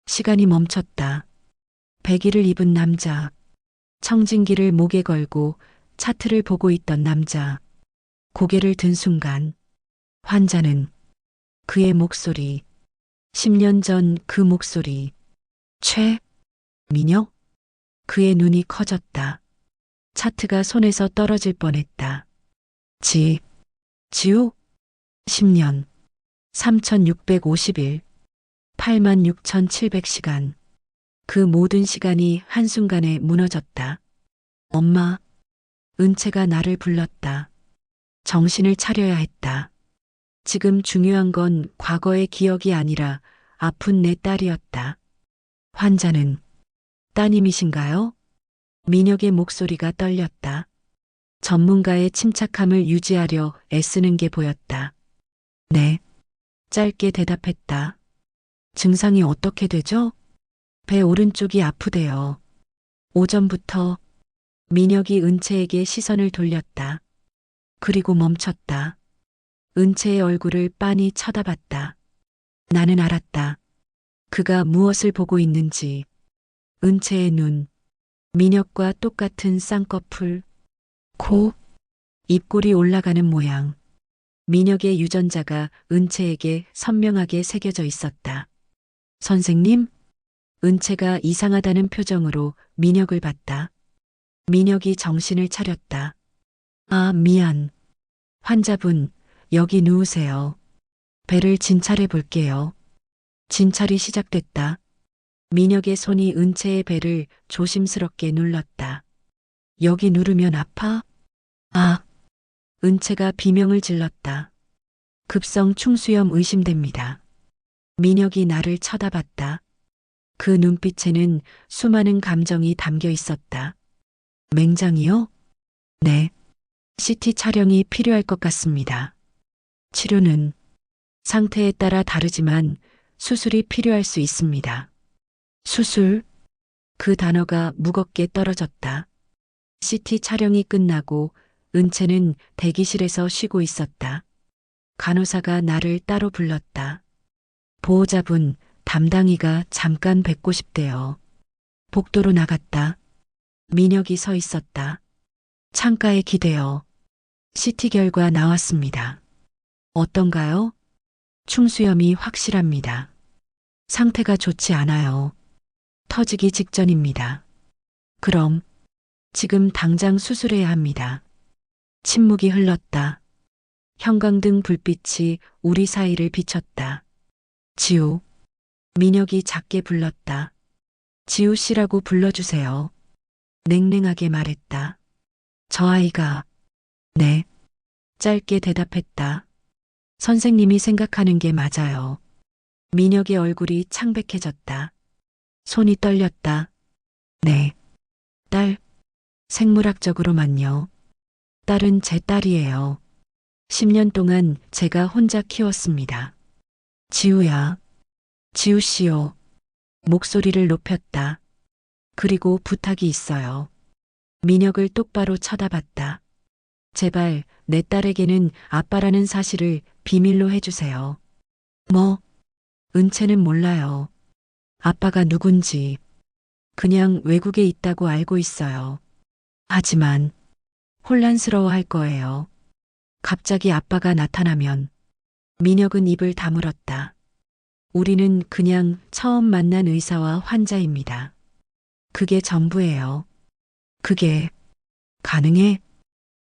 시간이 멈췄다. 백의를 입은 남자. 청진기를 목에 걸고 차트를 보고 있던 남자. 고개를 든 순간 환자는 그의 목소리. 10년 전 그 목소리. 민혁? 그의 눈이 커졌다. 차트가 손에서 떨어질 뻔했다. 지옥? 10년. 3650일. 86,700시간. 그 모든 시간이 한순간에 무너졌다. 엄마. 은채가 나를 불렀다. 정신을 차려야 했다. 지금 중요한 건 과거의 기억이 아니라 아픈 내 딸이었다. 환자는 따님이신가요? 민혁의 목소리가 떨렸다. 전문가의 침착함을 유지하려 애쓰는 게 보였다. 네. 짧게 대답했다. 증상이 어떻게 되죠? 배 오른쪽이 아프대요. 오전부터. 민혁이 은채에게 시선을 돌렸다. 그리고 멈췄다. 은채의 얼굴을 빤히 쳐다봤다. 나는 알았다. 그가 무엇을 보고 있는지. 은채의 눈. 민혁과 똑같은 쌍꺼풀. 코. 입꼬리 올라가는 모양. 민혁의 유전자가 은채에게 선명하게 새겨져 있었다. 선생님? 은채가 이상하다는 표정으로 민혁을 봤다. 민혁이 정신을 차렸다. 아, 미안. 환자분, 여기 누우세요. 배를 진찰해 볼게요. 진찰이 시작됐다. 민혁의 손이 은채의 배를 조심스럽게 눌렀다. 여기 누르면 아파? 아. 은채가 비명을 질렀다. 급성 충수염 의심됩니다. 민혁이 나를 쳐다봤다. 그 눈빛에는 수많은 감정이 담겨 있었다. 맹장이요? 네. CT 촬영이 필요할 것 같습니다. 치료는 상태에 따라 다르지만 수술이 필요할 수 있습니다. 수술? 그 단어가 무겁게 떨어졌다. CT 촬영이 끝나고 은채는 대기실에서 쉬고 있었다. 간호사가 나를 따로 불렀다. 보호자분, 담당이가 잠깐 뵙고 싶대요. 복도로 나갔다. 민혁이 서 있었다. 창가에 기대어. CT 결과 나왔습니다. 터지기 직전입니다. 그럼 지금 당장 수술해야 합니다. 침묵이 흘렀다. 형광등 불빛이 우리 사이를 비췄다. 지우. 민혁이 작게 불렀다. 지우 씨라고 불러주세요. 냉랭하게 말했다. 저 아이가. 네. 짧게 대답했다. 선생님이 생각하는 게 맞아요. 민혁의 얼굴이 창백해졌다. 손이 떨렸다. 네. 딸. 생물학적으로만요. 딸은 제 딸이에요. 10년 동안 제가 혼자 키웠습니다. 지우야. 지우 씨요. 목소리를 높였다. 그리고 부탁이 있어요. 민혁을 똑바로 쳐다봤다. 제발 내 딸에게는 아빠라는 사실을 비밀로 해주세요. 뭐? 은채는 몰라요. 아빠가 누군지. 그냥 외국에 있다고 알고 있어요. 하지만 혼란스러워 할 거예요. 갑자기 아빠가 나타나면. 민혁은 입을 다물었다. 우리는 그냥 처음 만난 의사와 환자입니다. 그게 전부예요. 그게 가능해?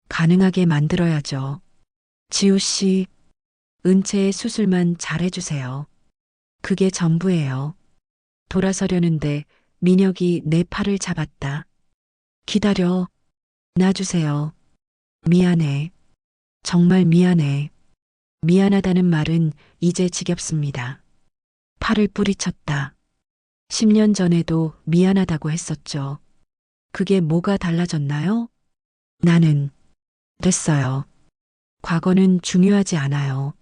가능하게 만들어야죠. 지우 씨, 은채의 수술만 잘해주세요. 그게 전부예요. 돌아서려는데 민혁이 내 팔을 잡았다. 기다려. 놔주세요. 미안해. 정말 미안해. 미안하다는 말은 이제 지겹습니다. 팔을 뿌리쳤다. 10년 전에도 미안하다고 했었죠. 그게 뭐가 달라졌나요? 나는 됐어요. 과거는 중요하지 않아요.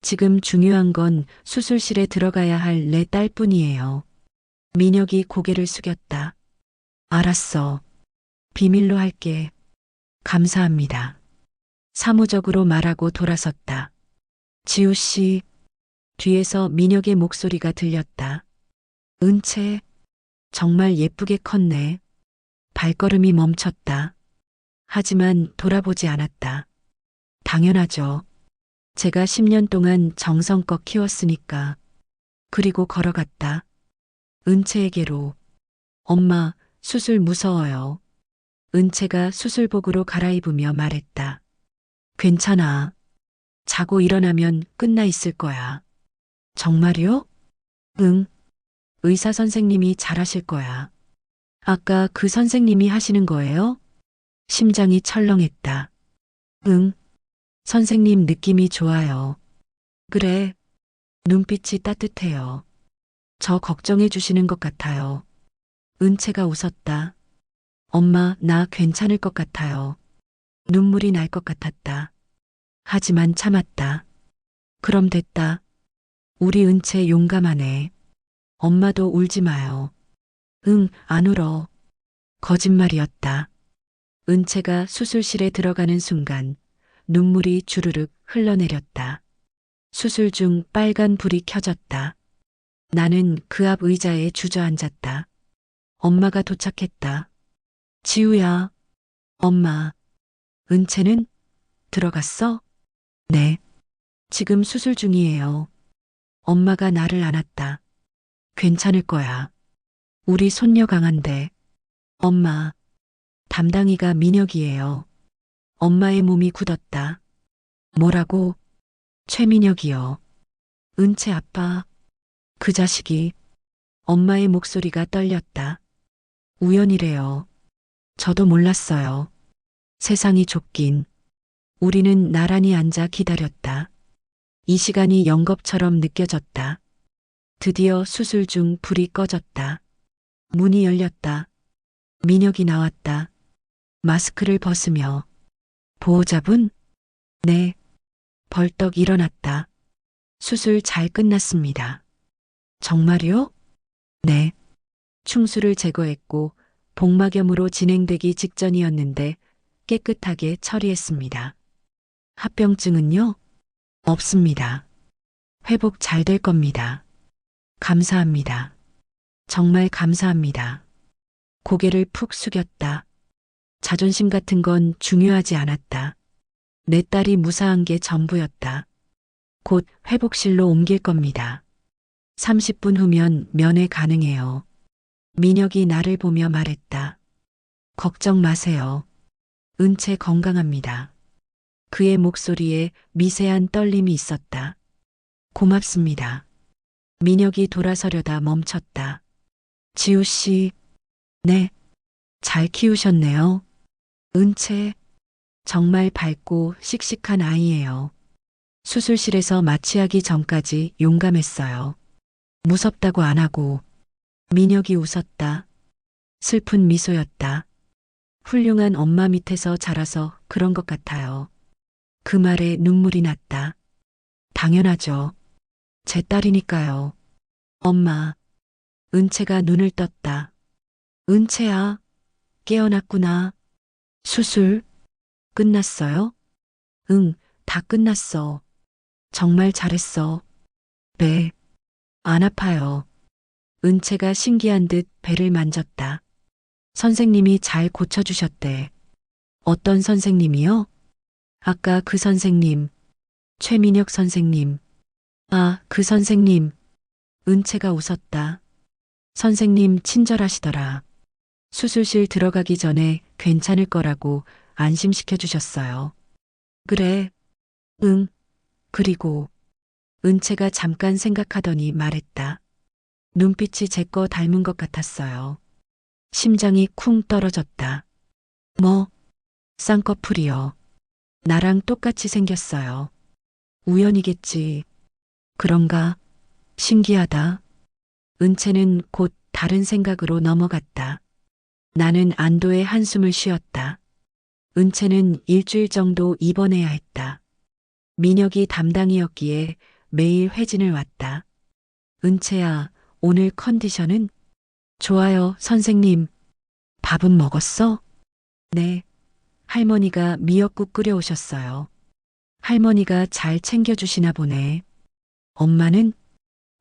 지금 중요한 건 수술실에 들어가야 할 내 딸뿐이에요. 민혁이 고개를 숙였다. 알았어. 비밀로 할게. 감사합니다. 사무적으로 말하고 돌아섰다. 지우 씨. 뒤에서 민혁의 목소리가 들렸다. 은채. 정말 예쁘게 컸네. 발걸음이 멈췄다. 하지만 돌아보지 않았다. 당연하죠. 제가 10년 동안 정성껏 키웠으니까. 그리고 걸어갔다. 은채에게로. 엄마, 수술 무서워요. 은채가 수술복으로 갈아입으며 말했다. 괜찮아. 자고 일어나면 끝나 있을 거야. 정말요? 응. 의사 선생님이 잘하실 거야. 아까 그 선생님이 하시는 거예요? 심장이 철렁했다. 응. 선생님 느낌이 좋아요. 그래. 눈빛이 따뜻해요. 저 걱정해 주시는 것 같아요. 은채가 웃었다. 엄마, 나 괜찮을 것 같아요. 눈물이 날 것 같았다. 하지만 참았다. 그럼 됐다. 우리 은채 용감하네. 엄마도 울지 마요. 응, 안 울어. 거짓말이었다. 은채가 수술실에 들어가는 순간 눈물이 주르륵 흘러내렸다. 수술 중 빨간 불이 켜졌다. 나는 그 앞 의자에 주저앉았다. 엄마가 도착했다. 지우야. 엄마. 은채는? 들어갔어? 네. 지금 수술 중이에요. 엄마가 나를 안았다. 괜찮을 거야. 우리 손녀 강한데. 엄마. 담당이가 민혁이에요. 엄마의 몸이 굳었다. 뭐라고? 최민혁이요. 은채 아빠. 그 자식이. 엄마의 목소리가 떨렸다. 우연이래요. 저도 몰랐어요. 세상이 좁긴. 우리는 나란히 앉아 기다렸다. 이 시간이 영겁처럼 느껴졌다. 드디어 수술 중 불이 꺼졌다. 문이 열렸다. 민혁이 나왔다. 마스크를 벗으며. 보호자분? 네. 벌떡 일어났다. 수술 잘 끝났습니다. 정말요? 네. 충수를 제거했고 복막염으로 진행되기 직전이었는데 깨끗하게 처리했습니다. 합병증은요? 없습니다. 회복 잘 될 겁니다. 감사합니다. 정말 감사합니다. 고개를 푹 숙였다. 자존심 같은 건 중요하지 않았다. 내 딸이 무사한 게 전부였다. 곧 회복실로 옮길 겁니다. 30분 후면 면회 가능해요. 민혁이 나를 보며 말했다. 걱정 마세요. 은채 건강합니다. 그의 목소리에 미세한 떨림이 있었다. 고맙습니다. 민혁이 돌아서려다 멈췄다. 지우 씨, 네, 잘 키우셨네요. 은채, 정말 밝고 씩씩한 아이예요. 수술실에서 마취하기 전까지 용감했어요. 무섭다고 안 하고. 민혁이 웃었다. 슬픈 미소였다. 훌륭한 엄마 밑에서 자라서 그런 것 같아요. 그 말에 눈물이 났다. 당연하죠. 제 딸이니까요. 엄마. 은채가 눈을 떴다. 은채야, 깨어났구나. 수술 끝났어요? 응, 다 끝났어. 정말 잘했어. 배, 안 아파요. 은채가 신기한 듯 배를 만졌다. 선생님이 잘 고쳐주셨대. 어떤 선생님이요? 아까 그 선생님. 최민혁 선생님. 아, 그 선생님. 은채가 웃었다. 선생님 친절하시더라. 수술실 들어가기 전에 괜찮을 거라고 안심시켜 주셨어요. 그래. 응. 그리고 은채가 잠깐 생각하더니 말했다. 눈빛이 제 거 닮은 것 같았어요. 심장이 쿵 떨어졌다. 뭐? 쌍꺼풀이요. 나랑 똑같이 생겼어요. 우연이겠지. 그런가? 신기하다. 은채는 곧 다른 생각으로 넘어갔다. 나는 안도의 한숨을 쉬었다. 은채는 일주일 정도 입원해야 했다. 민혁이 담당이었기에 매일 회진을 왔다. 은채야, 오늘 컨디션은? 좋아요, 선생님. 밥은 먹었어? 네. 할머니가 미역국 끓여오셨어요. 할머니가 잘 챙겨주시나 보네. 엄마는?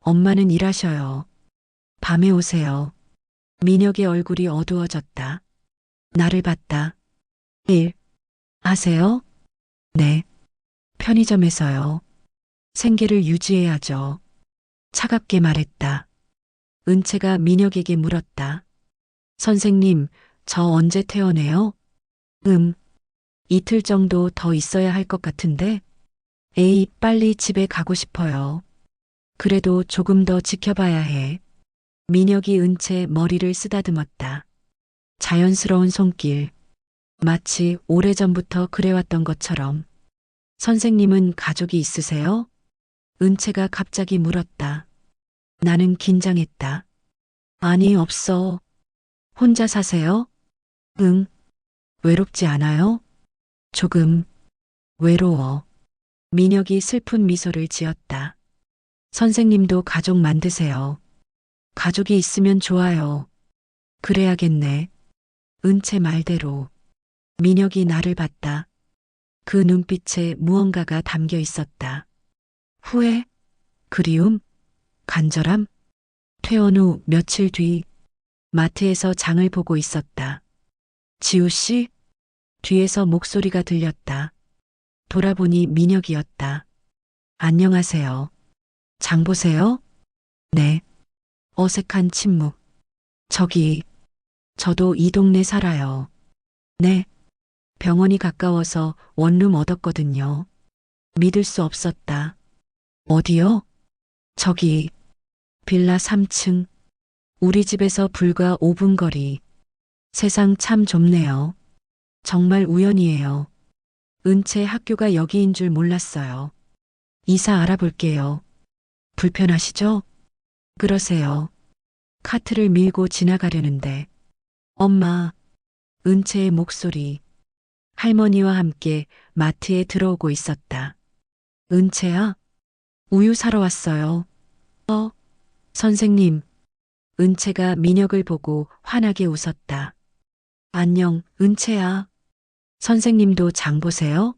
엄마는 일하셔요. 밤에 오세요. 민혁의 얼굴이 어두워졌다. 나를 봤다. 일. 하세요? 네. 편의점에서요. 생계를 유지해야죠. 차갑게 말했다. 은채가 민혁에게 물었다. 선생님, 저 언제 퇴원해요? 이틀 정도 더 있어야 할 것 같은데. 에이, 빨리 집에 가고 싶어요. 그래도 조금 더 지켜봐야 해. 민혁이 은채 머리를 쓰다듬었다. 자연스러운 손길. 마치 오래전부터 그래왔던 것처럼. 선생님은 가족이 있으세요? 은채가 갑자기 물었다. 나는 긴장했다. 아니, 없어. 혼자 사세요? 응. 외롭지 않아요? 조금. 외로워. 민혁이 슬픈 미소를 지었다. 선생님도 가족 만드세요. 가족이 있으면 좋아요. 그래야겠네. 은채 말대로. 민혁이 나를 봤다. 그 눈빛에 무언가가 담겨 있었다. 후회? 그리움? 간절함? 퇴원 후 며칠 뒤 마트에서 장을 보고 있었다. 지우 씨? 뒤에서 목소리가 들렸다. 돌아보니 민혁이었다. 안녕하세요. 장 보세요? 네. 어색한 침묵. 저도 이 동네 살아요. 네. 병원이 가까워서 원룸 얻었거든요. 믿을 수 없었다. 어디요? 저기, 빌라 3층. 우리 집에서 불과 5분 거리. 세상 참 좁네요. 정말 우연이에요. 은채 학교가 여기인 줄 몰랐어요. 이사 알아볼게요. 불편하시죠? 그러세요. 카트를 밀고 지나가려는데. 엄마, 은채의 목소리. 할머니와 함께 마트에 들어오고 있었다. 은채야? 우유 사러 왔어요. 선생님. 은채가 민혁을 보고 환하게 웃었다. 안녕, 은채야. 선생님도 장 보세요?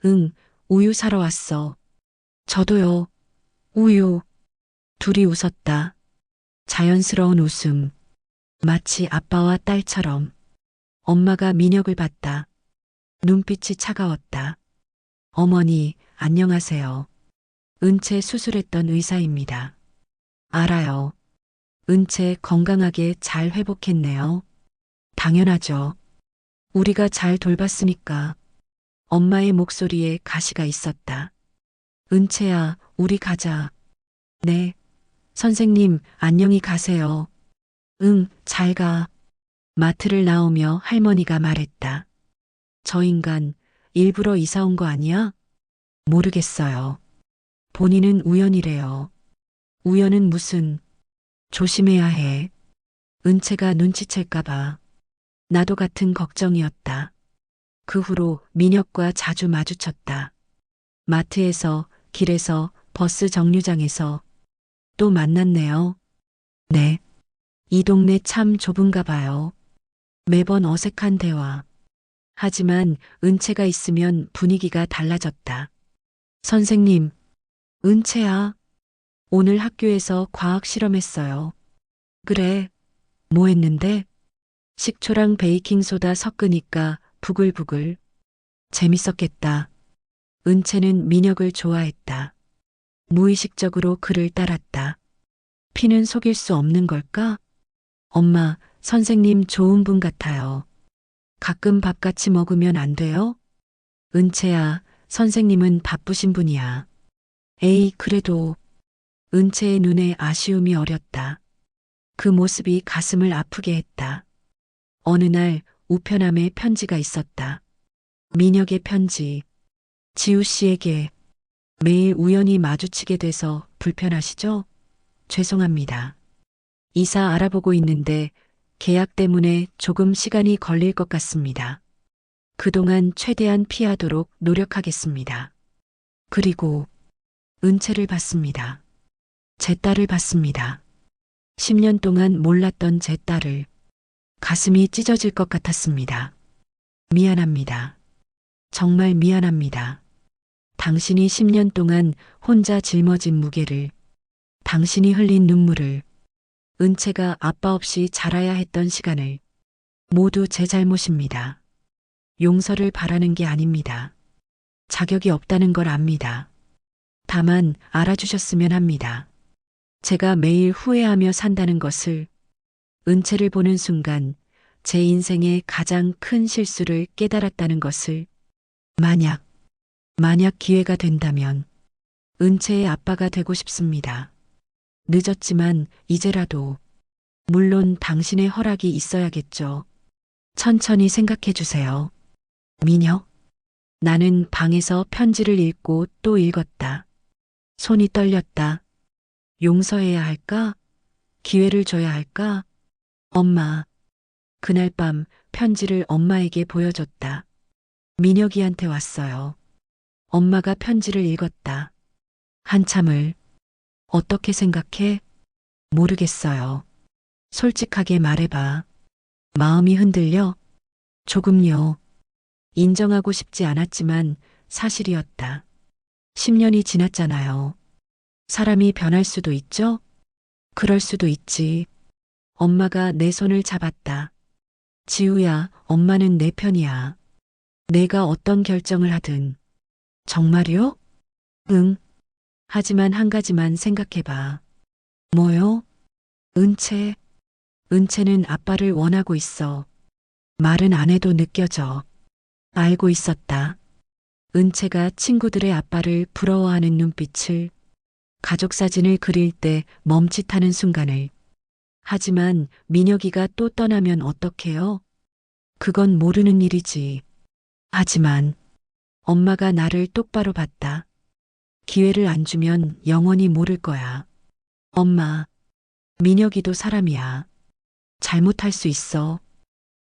응, 우유 사러 왔어. 저도요. 우유. 둘이 웃었다. 자연스러운 웃음. 마치 아빠와 딸처럼. 엄마가 민혁을 봤다. 눈빛이 차가웠다. 어머니, 안녕하세요. 은채 수술했던 의사입니다. 알아요. 은채 건강하게 잘 회복했네요. 당연하죠. 우리가 잘 돌봤으니까. 엄마의 목소리에 가시가 있었다. 은채야, 우리 가자. 네. 선생님, 안녕히 가세요. 응, 잘 가. 마트를 나오며 할머니가 말했다. 저 인간, 일부러 이사 온 거 아니야? 모르겠어요. 본인은 우연이래요. 우연은 무슨, 조심해야 해. 은채가 눈치챌까봐. 나도 같은 걱정이었다. 그 후로 민혁과 자주 마주쳤다. 마트에서, 길에서, 버스 정류장에서 또 만났네요. 네. 이 동네 참 좁은가 봐요. 매번 어색한 대화. 하지만 은채가 있으면 분위기가 달라졌다. 선생님, 은채야. 오늘 학교에서 과학 실험했어요. 그래. 뭐 했는데? 식초랑 베이킹소다 섞으니까 부글부글. 재밌었겠다. 은채는 민혁을 좋아했다. 무의식적으로 그를 따랐다. 피는 속일 수 없는 걸까? 엄마, 선생님 좋은 분 같아요. 가끔 밥 같이 먹으면 안 돼요? 은채야, 선생님은 바쁘신 분이야. 에이, 그래도. 은채의 눈에 아쉬움이 어렸다. 그 모습이 가슴을 아프게 했다. 어느 날 우편함에 편지가 있었다. 민혁의 편지. 지우 씨에게. 매일 우연히 마주치게 돼서 불편하시죠? 죄송합니다. 이사 알아보고 있는데 계약 때문에 조금 시간이 걸릴 것 같습니다. 그동안 최대한 피하도록 노력하겠습니다. 그리고 은채를 받습니다. 제 딸을 받습니다. 10년 동안 몰랐던 제 딸을. 가슴이 찢어질 것 같았습니다. 미안합니다. 정말 미안합니다. 당신이 10년 동안 혼자 짊어진 무게를, 당신이 흘린 눈물을, 은채가 아빠 없이 자라야 했던 시간을 모두 제 잘못입니다. 용서를 바라는 게 아닙니다. 자격이 없다는 걸 압니다. 다만 알아주셨으면 합니다. 제가 매일 후회하며 산다는 것을, 은채를 보는 순간 제 인생의 가장 큰 실수를 깨달았다는 것을, 만약 기회가 된다면 은채의 아빠가 되고 싶습니다. 늦었지만 이제라도, 물론 당신의 허락이 있어야겠죠. 천천히 생각해 주세요. 민혁. 나는 방에서 편지를 읽고 또 읽었다. 손이 떨렸다. 용서해야 할까? 기회를 줘야 할까? 엄마. 그날 밤 편지를 엄마에게 보여줬다. 민혁이한테 왔어요. 엄마가 편지를 읽었다. 한참을. 어떻게 생각해? 모르겠어요. 솔직하게 말해봐. 마음이 흔들려? 조금요. 인정하고 싶지 않았지만 사실이었다. 10년이 지났잖아요. 사람이 변할 수도 있죠? 그럴 수도 있지. 엄마가 내 손을 잡았다. 지우야, 엄마는 내 편이야. 내가 어떤 결정을 하든. 정말요? 응. 하지만 한 가지만 생각해봐. 뭐요? 은채. 은채는 아빠를 원하고 있어. 말은 안 해도 느껴져. 알고 있었다. 은채가 친구들의 아빠를 부러워하는 눈빛을, 가족 사진을 그릴 때 멈칫하는 순간을. 하지만 민혁이가 또 떠나면 어떡해요? 그건 모르는 일이지. 하지만 엄마가 나를 똑바로 봤다. 기회를 안 주면 영원히 모를 거야. 엄마, 민혁이도 사람이야. 잘못할 수 있어.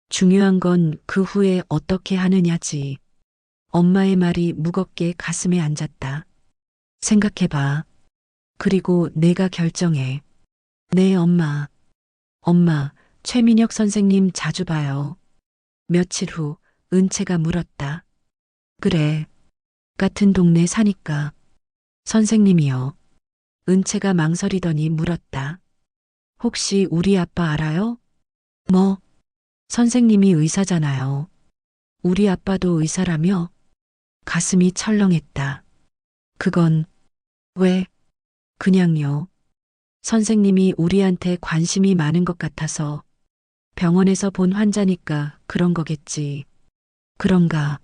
중요한 건 그 후에 어떻게 하느냐지. 엄마의 말이 무겁게 가슴에 앉았다. 생각해봐. 그리고 내가 결정해. 네, 엄마. 엄마, 최민혁 선생님 자주 봐요. 며칠 후 은채가 물었다. 그래. 같은 동네 사니까. 선생님이요. 은채가 망설이더니 물었다. 혹시 우리 아빠 알아요? 뭐? 선생님이 의사잖아요. 우리 아빠도 의사라며? 가슴이 철렁했다. 그건 왜? 그냥요. 선생님이 우리한테 관심이 많은 것 같아서 병원에서 본 환자니까 그런 거겠지. 그런가?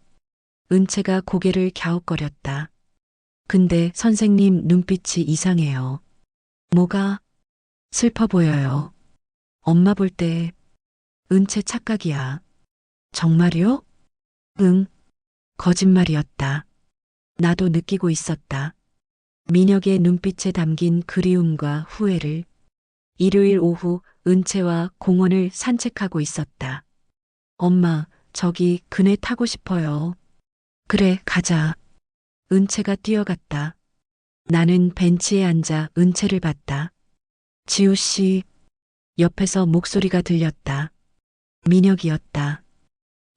은채가 고개를 갸웃거렸다. 근데 선생님 눈빛이 이상해요. 뭐가? 슬퍼 보여요. 엄마 볼 때 은채 착각이야. 정말요? 응, 거짓말이었다. 나도 느끼고 있었다. 민혁의 눈빛에 담긴 그리움과 후회를. 일요일 오후 은채와 공원을 산책하고 있었다. 엄마, 저기 그네 타고 싶어요. 그래, 가자. 은채가 뛰어갔다. 나는 벤치에 앉아 은채를 봤다. 지우 씨, 옆에서 목소리가 들렸다. 민혁이었다.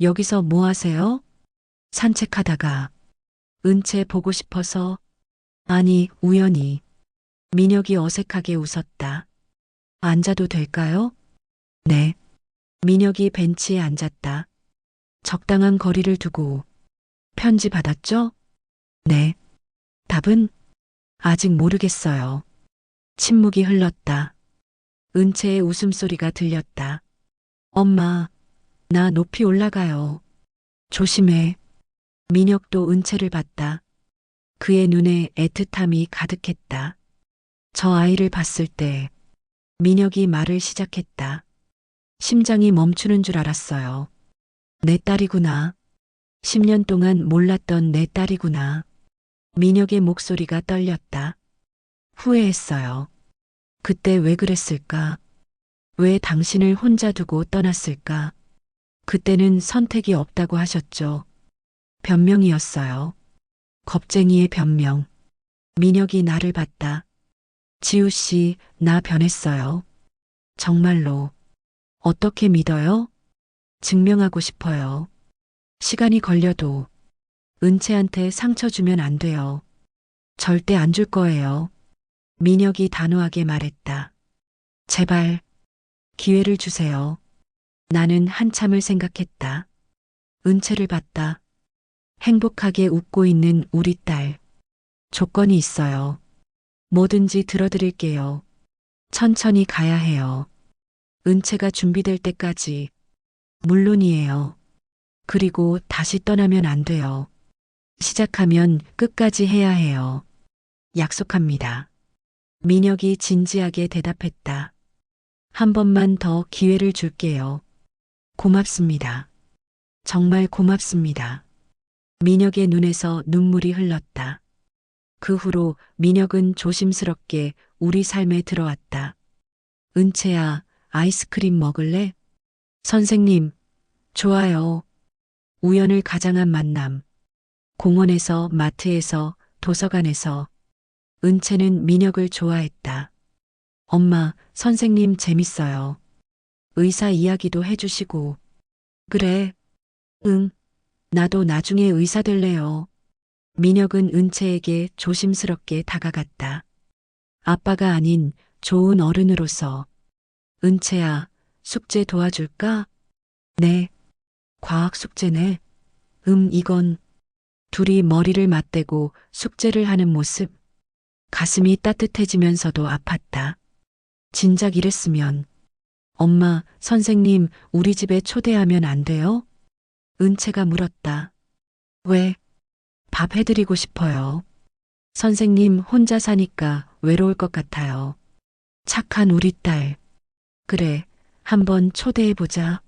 여기서 뭐 하세요? 산책하다가. 은채 보고 싶어서. 아니, 우연히. 민혁이 어색하게 웃었다. 앉아도 될까요? 네. 민혁이 벤치에 앉았다. 적당한 거리를 두고. 편지 받았죠? 네. 답은? 아직 모르겠어요. 침묵이 흘렀다. 은채의 웃음소리가 들렸다. 엄마, 나 높이 올라가요. 조심해. 민혁도 은채를 봤다. 그의 눈에 애틋함이 가득했다. 저 아이를 봤을 때 민혁이 말을 시작했다. 심장이 멈추는 줄 알았어요. 내 딸이구나. 10년 동안 몰랐던 내 딸이구나. 민혁의 목소리가 떨렸다. 후회했어요. 그때 왜 그랬을까? 왜 당신을 혼자 두고 떠났을까? 그때는 선택이 없다고 하셨죠. 변명이었어요. 겁쟁이의 변명. 민혁이 나를 봤다. 지우 씨, 나 변했어요. 정말로. 어떻게 믿어요? 증명하고 싶어요. 시간이 걸려도 은채한테 상처 주면 안 돼요. 절대 안 줄 거예요. 민혁이 단호하게 말했다. 제발, 기회를 주세요. 나는 한참을 생각했다. 은채를 봤다. 행복하게 웃고 있는 우리 딸. 조건이 있어요. 뭐든지 들어드릴게요. 천천히 가야 해요. 은채가 준비될 때까지. 물론이에요. 그리고 다시 떠나면 안 돼요. 시작하면 끝까지 해야 해요. 약속합니다. 민혁이 진지하게 대답했다. 한 번만 더 기회를 줄게요. 고맙습니다. 정말 고맙습니다. 민혁의 눈에서 눈물이 흘렀다. 그 후로 민혁은 조심스럽게 우리 삶에 들어왔다. 은채야, 아이스크림 먹을래? 선생님, 좋아요. 우연을 가장한 만남. 공원에서, 마트에서, 도서관에서. 은채는 민혁을 좋아했다. 엄마, 선생님 재밌어요. 의사 이야기도 해주시고. 그래. 응. 나도 나중에 의사 될래요. 민혁은 은채에게 조심스럽게 다가갔다. 아빠가 아닌 좋은 어른으로서. 은채야, 숙제 도와줄까? 네. 과학 숙제네. 이건. 둘이 머리를 맞대고 숙제를 하는 모습. 가슴이 따뜻해지면서도 아팠다. 진작 이랬으면. 엄마, 선생님, 우리 집에 초대하면 안 돼요? 은채가 물었다. 왜? 밥 해드리고 싶어요. 선생님 혼자 사니까 외로울 것 같아요. 착한 우리 딸. 그래, 한번 초대해보자.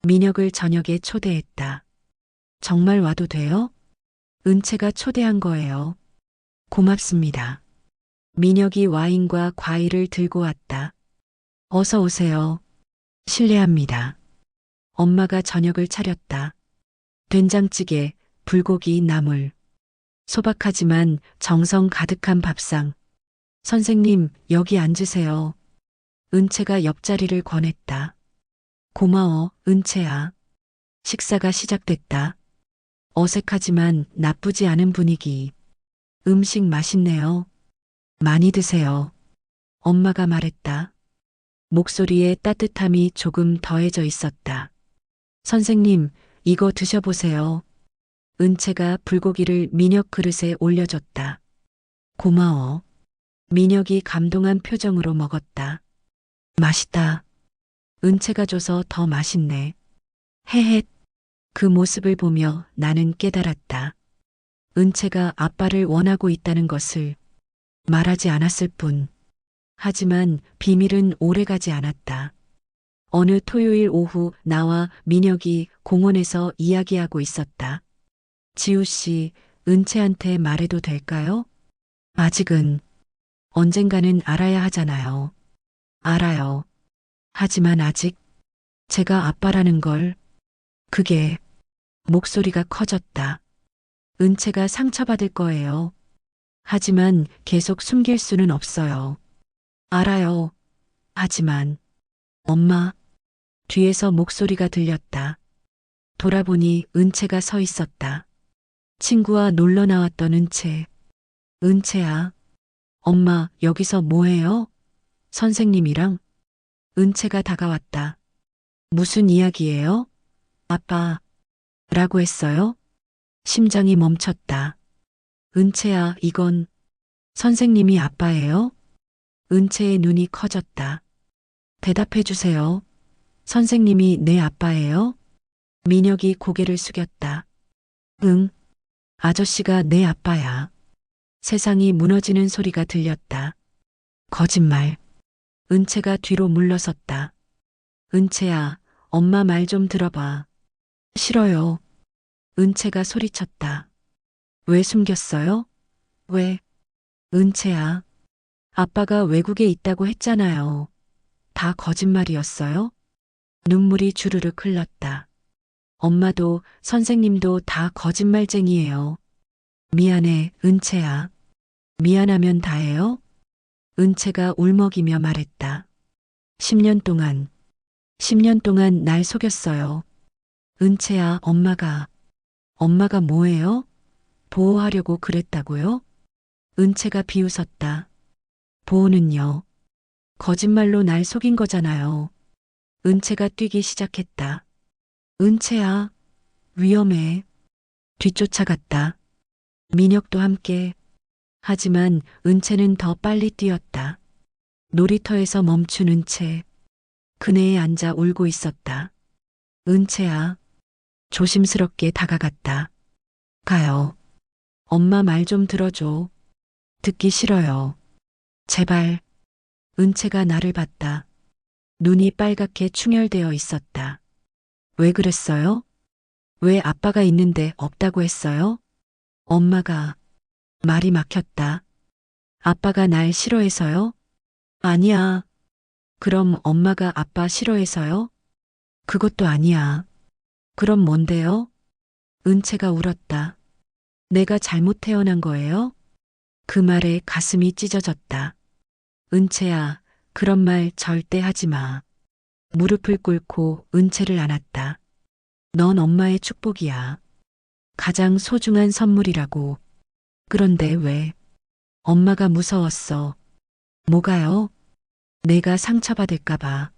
민혁을 저녁에 초대했다. 정말 와도 돼요? 은채가 초대한 거예요. 고맙습니다. 민혁이 와인과 과일을 들고 왔다. 어서 오세요. 실례합니다. 엄마가 저녁을 차렸다. 된장찌개, 불고기, 나물. 소박하지만 정성 가득한 밥상. 선생님, 여기 앉으세요. 은채가 옆자리를 권했다. 고마워, 은채야. 식사가 시작됐다. 어색하지만 나쁘지 않은 분위기. 음식 맛있네요. 많이 드세요. 엄마가 말했다. 목소리에 따뜻함이 조금 더해져 있었다. 선생님, 이거 드셔보세요. 은채가 불고기를 민혁 그릇에 올려줬다. 고마워. 민혁이 감동한 표정으로 먹었다. 맛있다. 은채가 줘서 더 맛있네. 헤헷. 그 모습을 보며 나는 깨달았다. 은채가 아빠를 원하고 있다는 것을 말하지 않았을 뿐. 하지만 비밀은 오래가지 않았다. 어느 토요일 오후 나와 민혁이 공원에서 이야기하고 있었다. 지우 씨, 은채한테 말해도 될까요? 아직은. 언젠가는 알아야 하잖아요. 알아요. 하지만 아직 제가 아빠라는 걸. 그게. 목소리가 커졌다. 은채가 상처받을 거예요. 하지만 계속 숨길 수는 없어요. 알아요. 하지만 엄마. 뒤에서 목소리가 들렸다. 돌아보니 은채가 서 있었다. 친구와 놀러 나왔던 은채. 은채야. 엄마, 여기서 뭐해요? 선생님이랑. 은채가 다가왔다. 무슨 이야기예요? 아빠. 라고 했어요? 심장이 멈췄다. 은채야, 이건 선생님이 아빠예요? 은채의 눈이 커졌다. 대답해 주세요. 선생님이 내 아빠예요? 민혁이 고개를 숙였다. 응. 아저씨가 내 아빠야. 세상이 무너지는 소리가 들렸다. 거짓말. 은채가 뒤로 물러섰다. 은채야, 엄마 말 좀 들어봐. 싫어요. 은채가 소리쳤다. 왜 숨겼어요? 왜? 은채야. 아빠가 외국에 있다고 했잖아요. 다 거짓말이었어요? 눈물이 주르륵 흘렀다. 엄마도 선생님도 다 거짓말쟁이에요. 미안해, 은채야. 미안하면 다해요? 은채가 울먹이며 말했다. 10년 동안 날 속였어요. 은채야, 엄마가 뭐예요? 보호하려고 그랬다고요? 은채가 비웃었다. 보호는요? 거짓말로 날 속인 거잖아요. 은채가 뛰기 시작했다. 은채야, 위험해. 뒤쫓아갔다. 민혁도 함께. 하지만 은채는 더 빨리 뛰었다. 놀이터에서 멈춘 은채. 그네에 앉아 울고 있었다. 은채야. 조심스럽게 다가갔다. 가요. 엄마 말 좀 들어줘. 듣기 싫어요. 제발. 은채가 나를 봤다. 눈이 빨갛게 충혈되어 있었다. 왜 그랬어요? 왜 아빠가 있는데 없다고 했어요? 엄마가. 말이 막혔다. 아빠가 날 싫어해서요? 아니야. 그럼 엄마가 아빠 싫어해서요? 그것도 아니야. 그럼 뭔데요? 은채가 울었다. 내가 잘못 태어난 거예요? 그 말에 가슴이 찢어졌다. 은채야, 그런 말 절대 하지 마. 무릎을 꿇고 은채를 안았다. 넌 엄마의 축복이야. 가장 소중한 선물이라고. 그런데 왜? 엄마가 무서웠어. 뭐가요? 내가 상처받을까봐.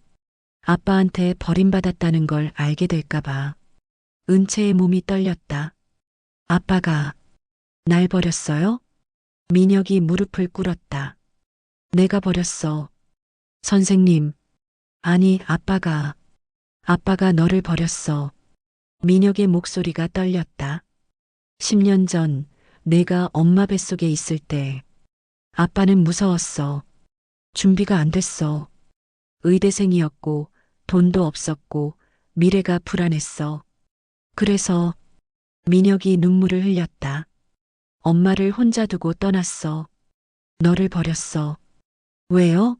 아빠한테 버림받았다는 걸 알게 될까봐. 은채의 몸이 떨렸다. 아빠가 날 버렸어요? 민혁이 무릎을 꿇었다. 내가 버렸어. 선생님. 아니, 아빠가 너를 버렸어. 민혁의 목소리가 떨렸다. 10년 전 내가 엄마 뱃속에 있을 때 아빠는 무서웠어. 준비가 안 됐어. 의대생이었고 돈도 없었고 미래가 불안했어. 그래서 민혁이 눈물을 흘렸다. 엄마를 혼자 두고 떠났어. 너를 버렸어. 왜요?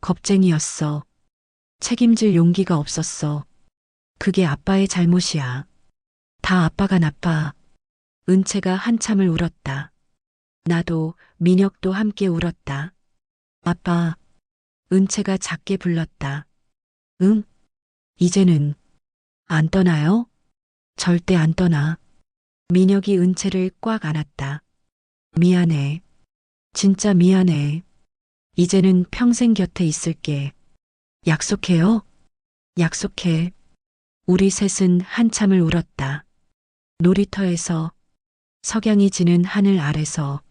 겁쟁이였어. 책임질 용기가 없었어. 그게 아빠의 잘못이야. 다 아빠가 나빠. 은채가 한참을 울었다. 나도 민혁도 함께 울었다. 아빠. 은채가 작게 불렀다. 응? 이제는 안 떠나요? 절대 안 떠나. 민혁이 은채를 꽉 안았다. 미안해. 진짜 미안해. 이제는 평생 곁에 있을게. 약속해요? 약속해. 우리 셋은 한참을 울었다. 놀이터에서, 석양이 지는 하늘 아래서.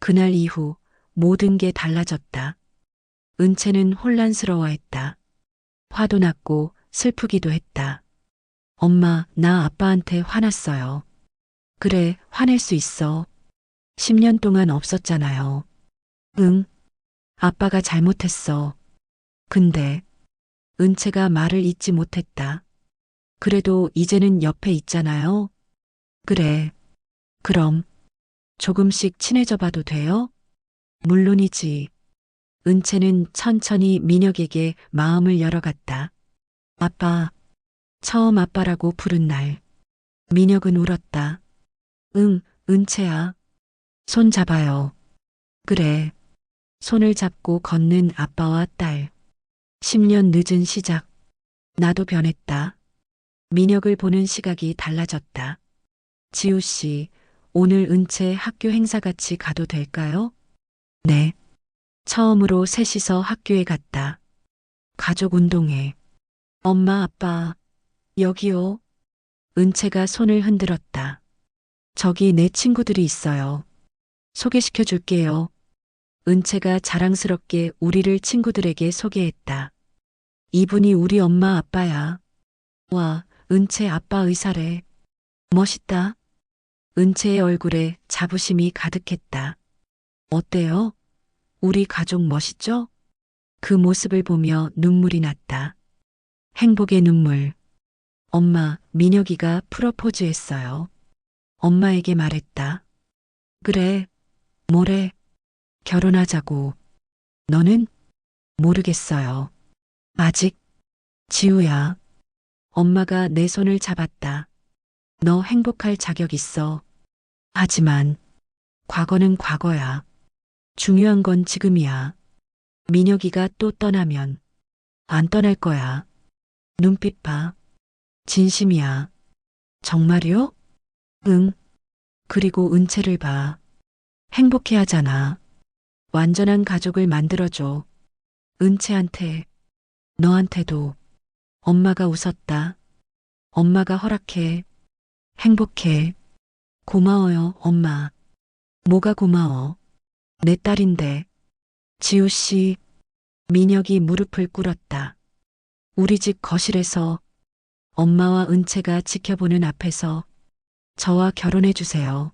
그날 이후 모든 게 달라졌다. 은채는 혼란스러워했다. 화도 났고 슬프기도 했다. 엄마, 나 아빠한테 화났어요. 그래, 화낼 수 있어. 10년 동안 없었잖아요. 응, 아빠가 잘못했어. 근데 은채가 말을 잇지 못했다. 그래도 이제는 옆에 있잖아요. 그래. 그럼 조금씩 친해져 봐도 돼요? 물론이지. 은채는 천천히 민혁에게 마음을 열어갔다. 아빠, 처음 아빠라고 부른 날. 민혁은 울었다. 응, 은채야. 손 잡아요. 그래. 손을 잡고 걷는 아빠와 딸. 10년 늦은 시작. 나도 변했다. 민혁을 보는 시각이 달라졌다. 지우 씨, 오늘 은채 학교 행사 같이 가도 될까요? 네. 처음으로 셋이서 학교에 갔다. 가족 운동회. 엄마, 아빠, 여기요. 은채가 손을 흔들었다. 저기 내 친구들이 있어요. 소개시켜 줄게요. 은채가 자랑스럽게 우리를 친구들에게 소개했다. 이분이 우리 엄마 아빠야. 와, 은채 아빠 의사래. 멋있다. 은채의 얼굴에 자부심이 가득했다. 어때요? 우리 가족 멋있죠? 그 모습을 보며 눈물이 났다. 행복의 눈물. 엄마, 민혁이가 프로포즈했어요. 엄마에게 말했다. 그래, 뭐래? 결혼하자고. 너는? 모르겠어요. 아직? 지우야. 엄마가 내 손을 잡았다. 너 행복할 자격 있어. 하지만 과거는 과거야. 중요한 건 지금이야. 민혁이가 또 떠나면 안 떠날 거야. 눈빛 봐. 진심이야. 정말이요? 응. 그리고 은채를 봐. 행복해 하잖아. 완전한 가족을 만들어줘. 은채한테, 너한테도. 엄마가 웃었다. 엄마가 허락해. 행복해. 고마워요, 엄마. 뭐가 고마워? 내 딸인데. 지우 씨, 민혁이 무릎을 꿇었다. 우리 집 거실에서 엄마와 은채가 지켜보는 앞에서 저와 결혼해 주세요.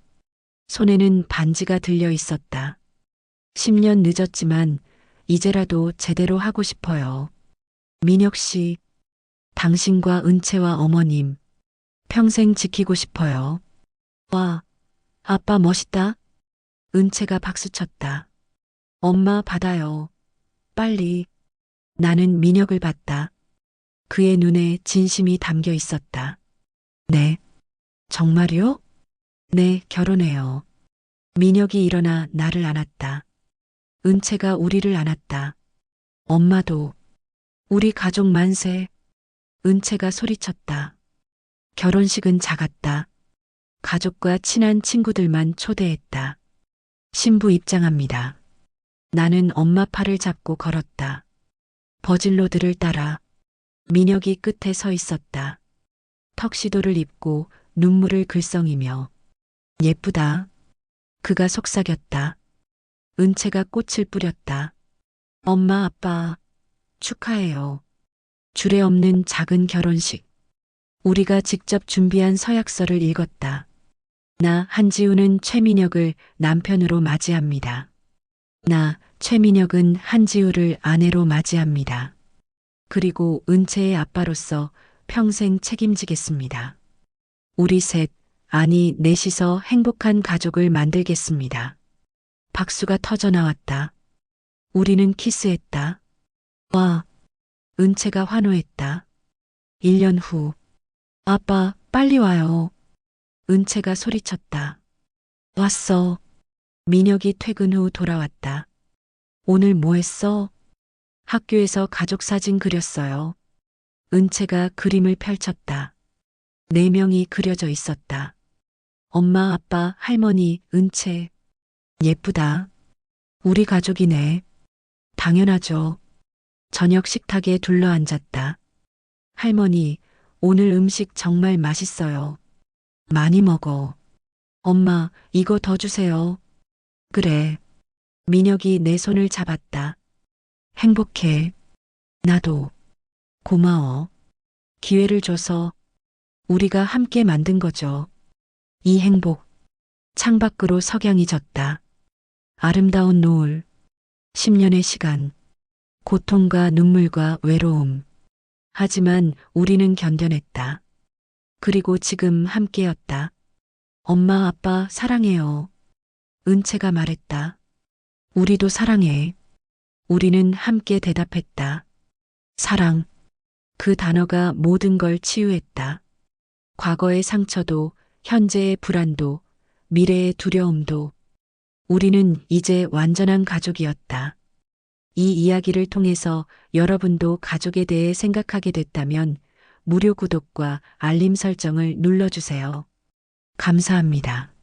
손에는 반지가 들려 있었다. 10년 늦었지만 이제라도 제대로 하고 싶어요. 민혁 씨, 당신과 은채와 어머님, 평생 지키고 싶어요. 와, 아빠 멋있다. 은채가 박수쳤다. 엄마 받아요. 빨리. 나는 민혁을 봤다. 그의 눈에 진심이 담겨 있었다. 네. 정말요? 네, 결혼해요. 민혁이 일어나 나를 안았다. 은채가 우리를 안았다. 엄마도. 우리 가족 만세. 은채가 소리쳤다. 결혼식은 작았다. 가족과 친한 친구들만 초대했다. 신부 입장합니다. 나는 엄마 팔을 잡고 걸었다. 버질로드를 따라 민혁이 끝에 서 있었다. 턱시도를 입고 눈물을 글썽이며 예쁘다. 그가 속삭였다. 은채가 꽃을 뿌렸다. 엄마 아빠 축하해요. 줄에 없는 작은 결혼식. 우리가 직접 준비한 서약서를 읽었다. 나 한지우는 최민혁을 남편으로 맞이합니다. 나 최민혁은 한지우를 아내로 맞이합니다. 그리고 은채의 아빠로서 평생 책임지겠습니다. 우리 셋, 아니 넷이서 행복한 가족을 만들겠습니다. 박수가 터져 나왔다. 우리는 키스했다. 와, 은채가 환호했다. 1년 후, 아빠, 빨리 와요. 은채가 소리쳤다. 왔어. 민혁이 퇴근 후 돌아왔다. 오늘 뭐 했어? 학교에서 가족 사진 그렸어요. 은채가 그림을 펼쳤다. 4명이 그려져 있었다. 엄마, 아빠, 할머니, 은채. 예쁘다. 우리 가족이네. 당연하죠. 저녁 식탁에 둘러앉았다. 할머니, 오늘 음식 정말 맛있어요. 많이 먹어. 엄마, 이거 더 주세요. 그래. 민혁이 내 손을 잡았다. 행복해. 나도. 고마워. 기회를 줘서 우리가 함께 만든 거죠. 이 행복. 창밖으로 석양이 졌다. 아름다운 노을. 10년의 시간. 고통과 눈물과 외로움. 하지만 우리는 견뎌냈다. 그리고 지금 함께였다. 엄마, 아빠, 사랑해요. 은채가 말했다. 우리도 사랑해. 우리는 함께 대답했다. 사랑. 그 단어가 모든 걸 치유했다. 과거의 상처도, 현재의 불안도, 미래의 두려움도. 우리는 이제 완전한 가족이었다. 이 이야기를 통해서 여러분도 가족에 대해 생각하게 됐다면 무료 구독과 알림 설정을 눌러주세요. 감사합니다.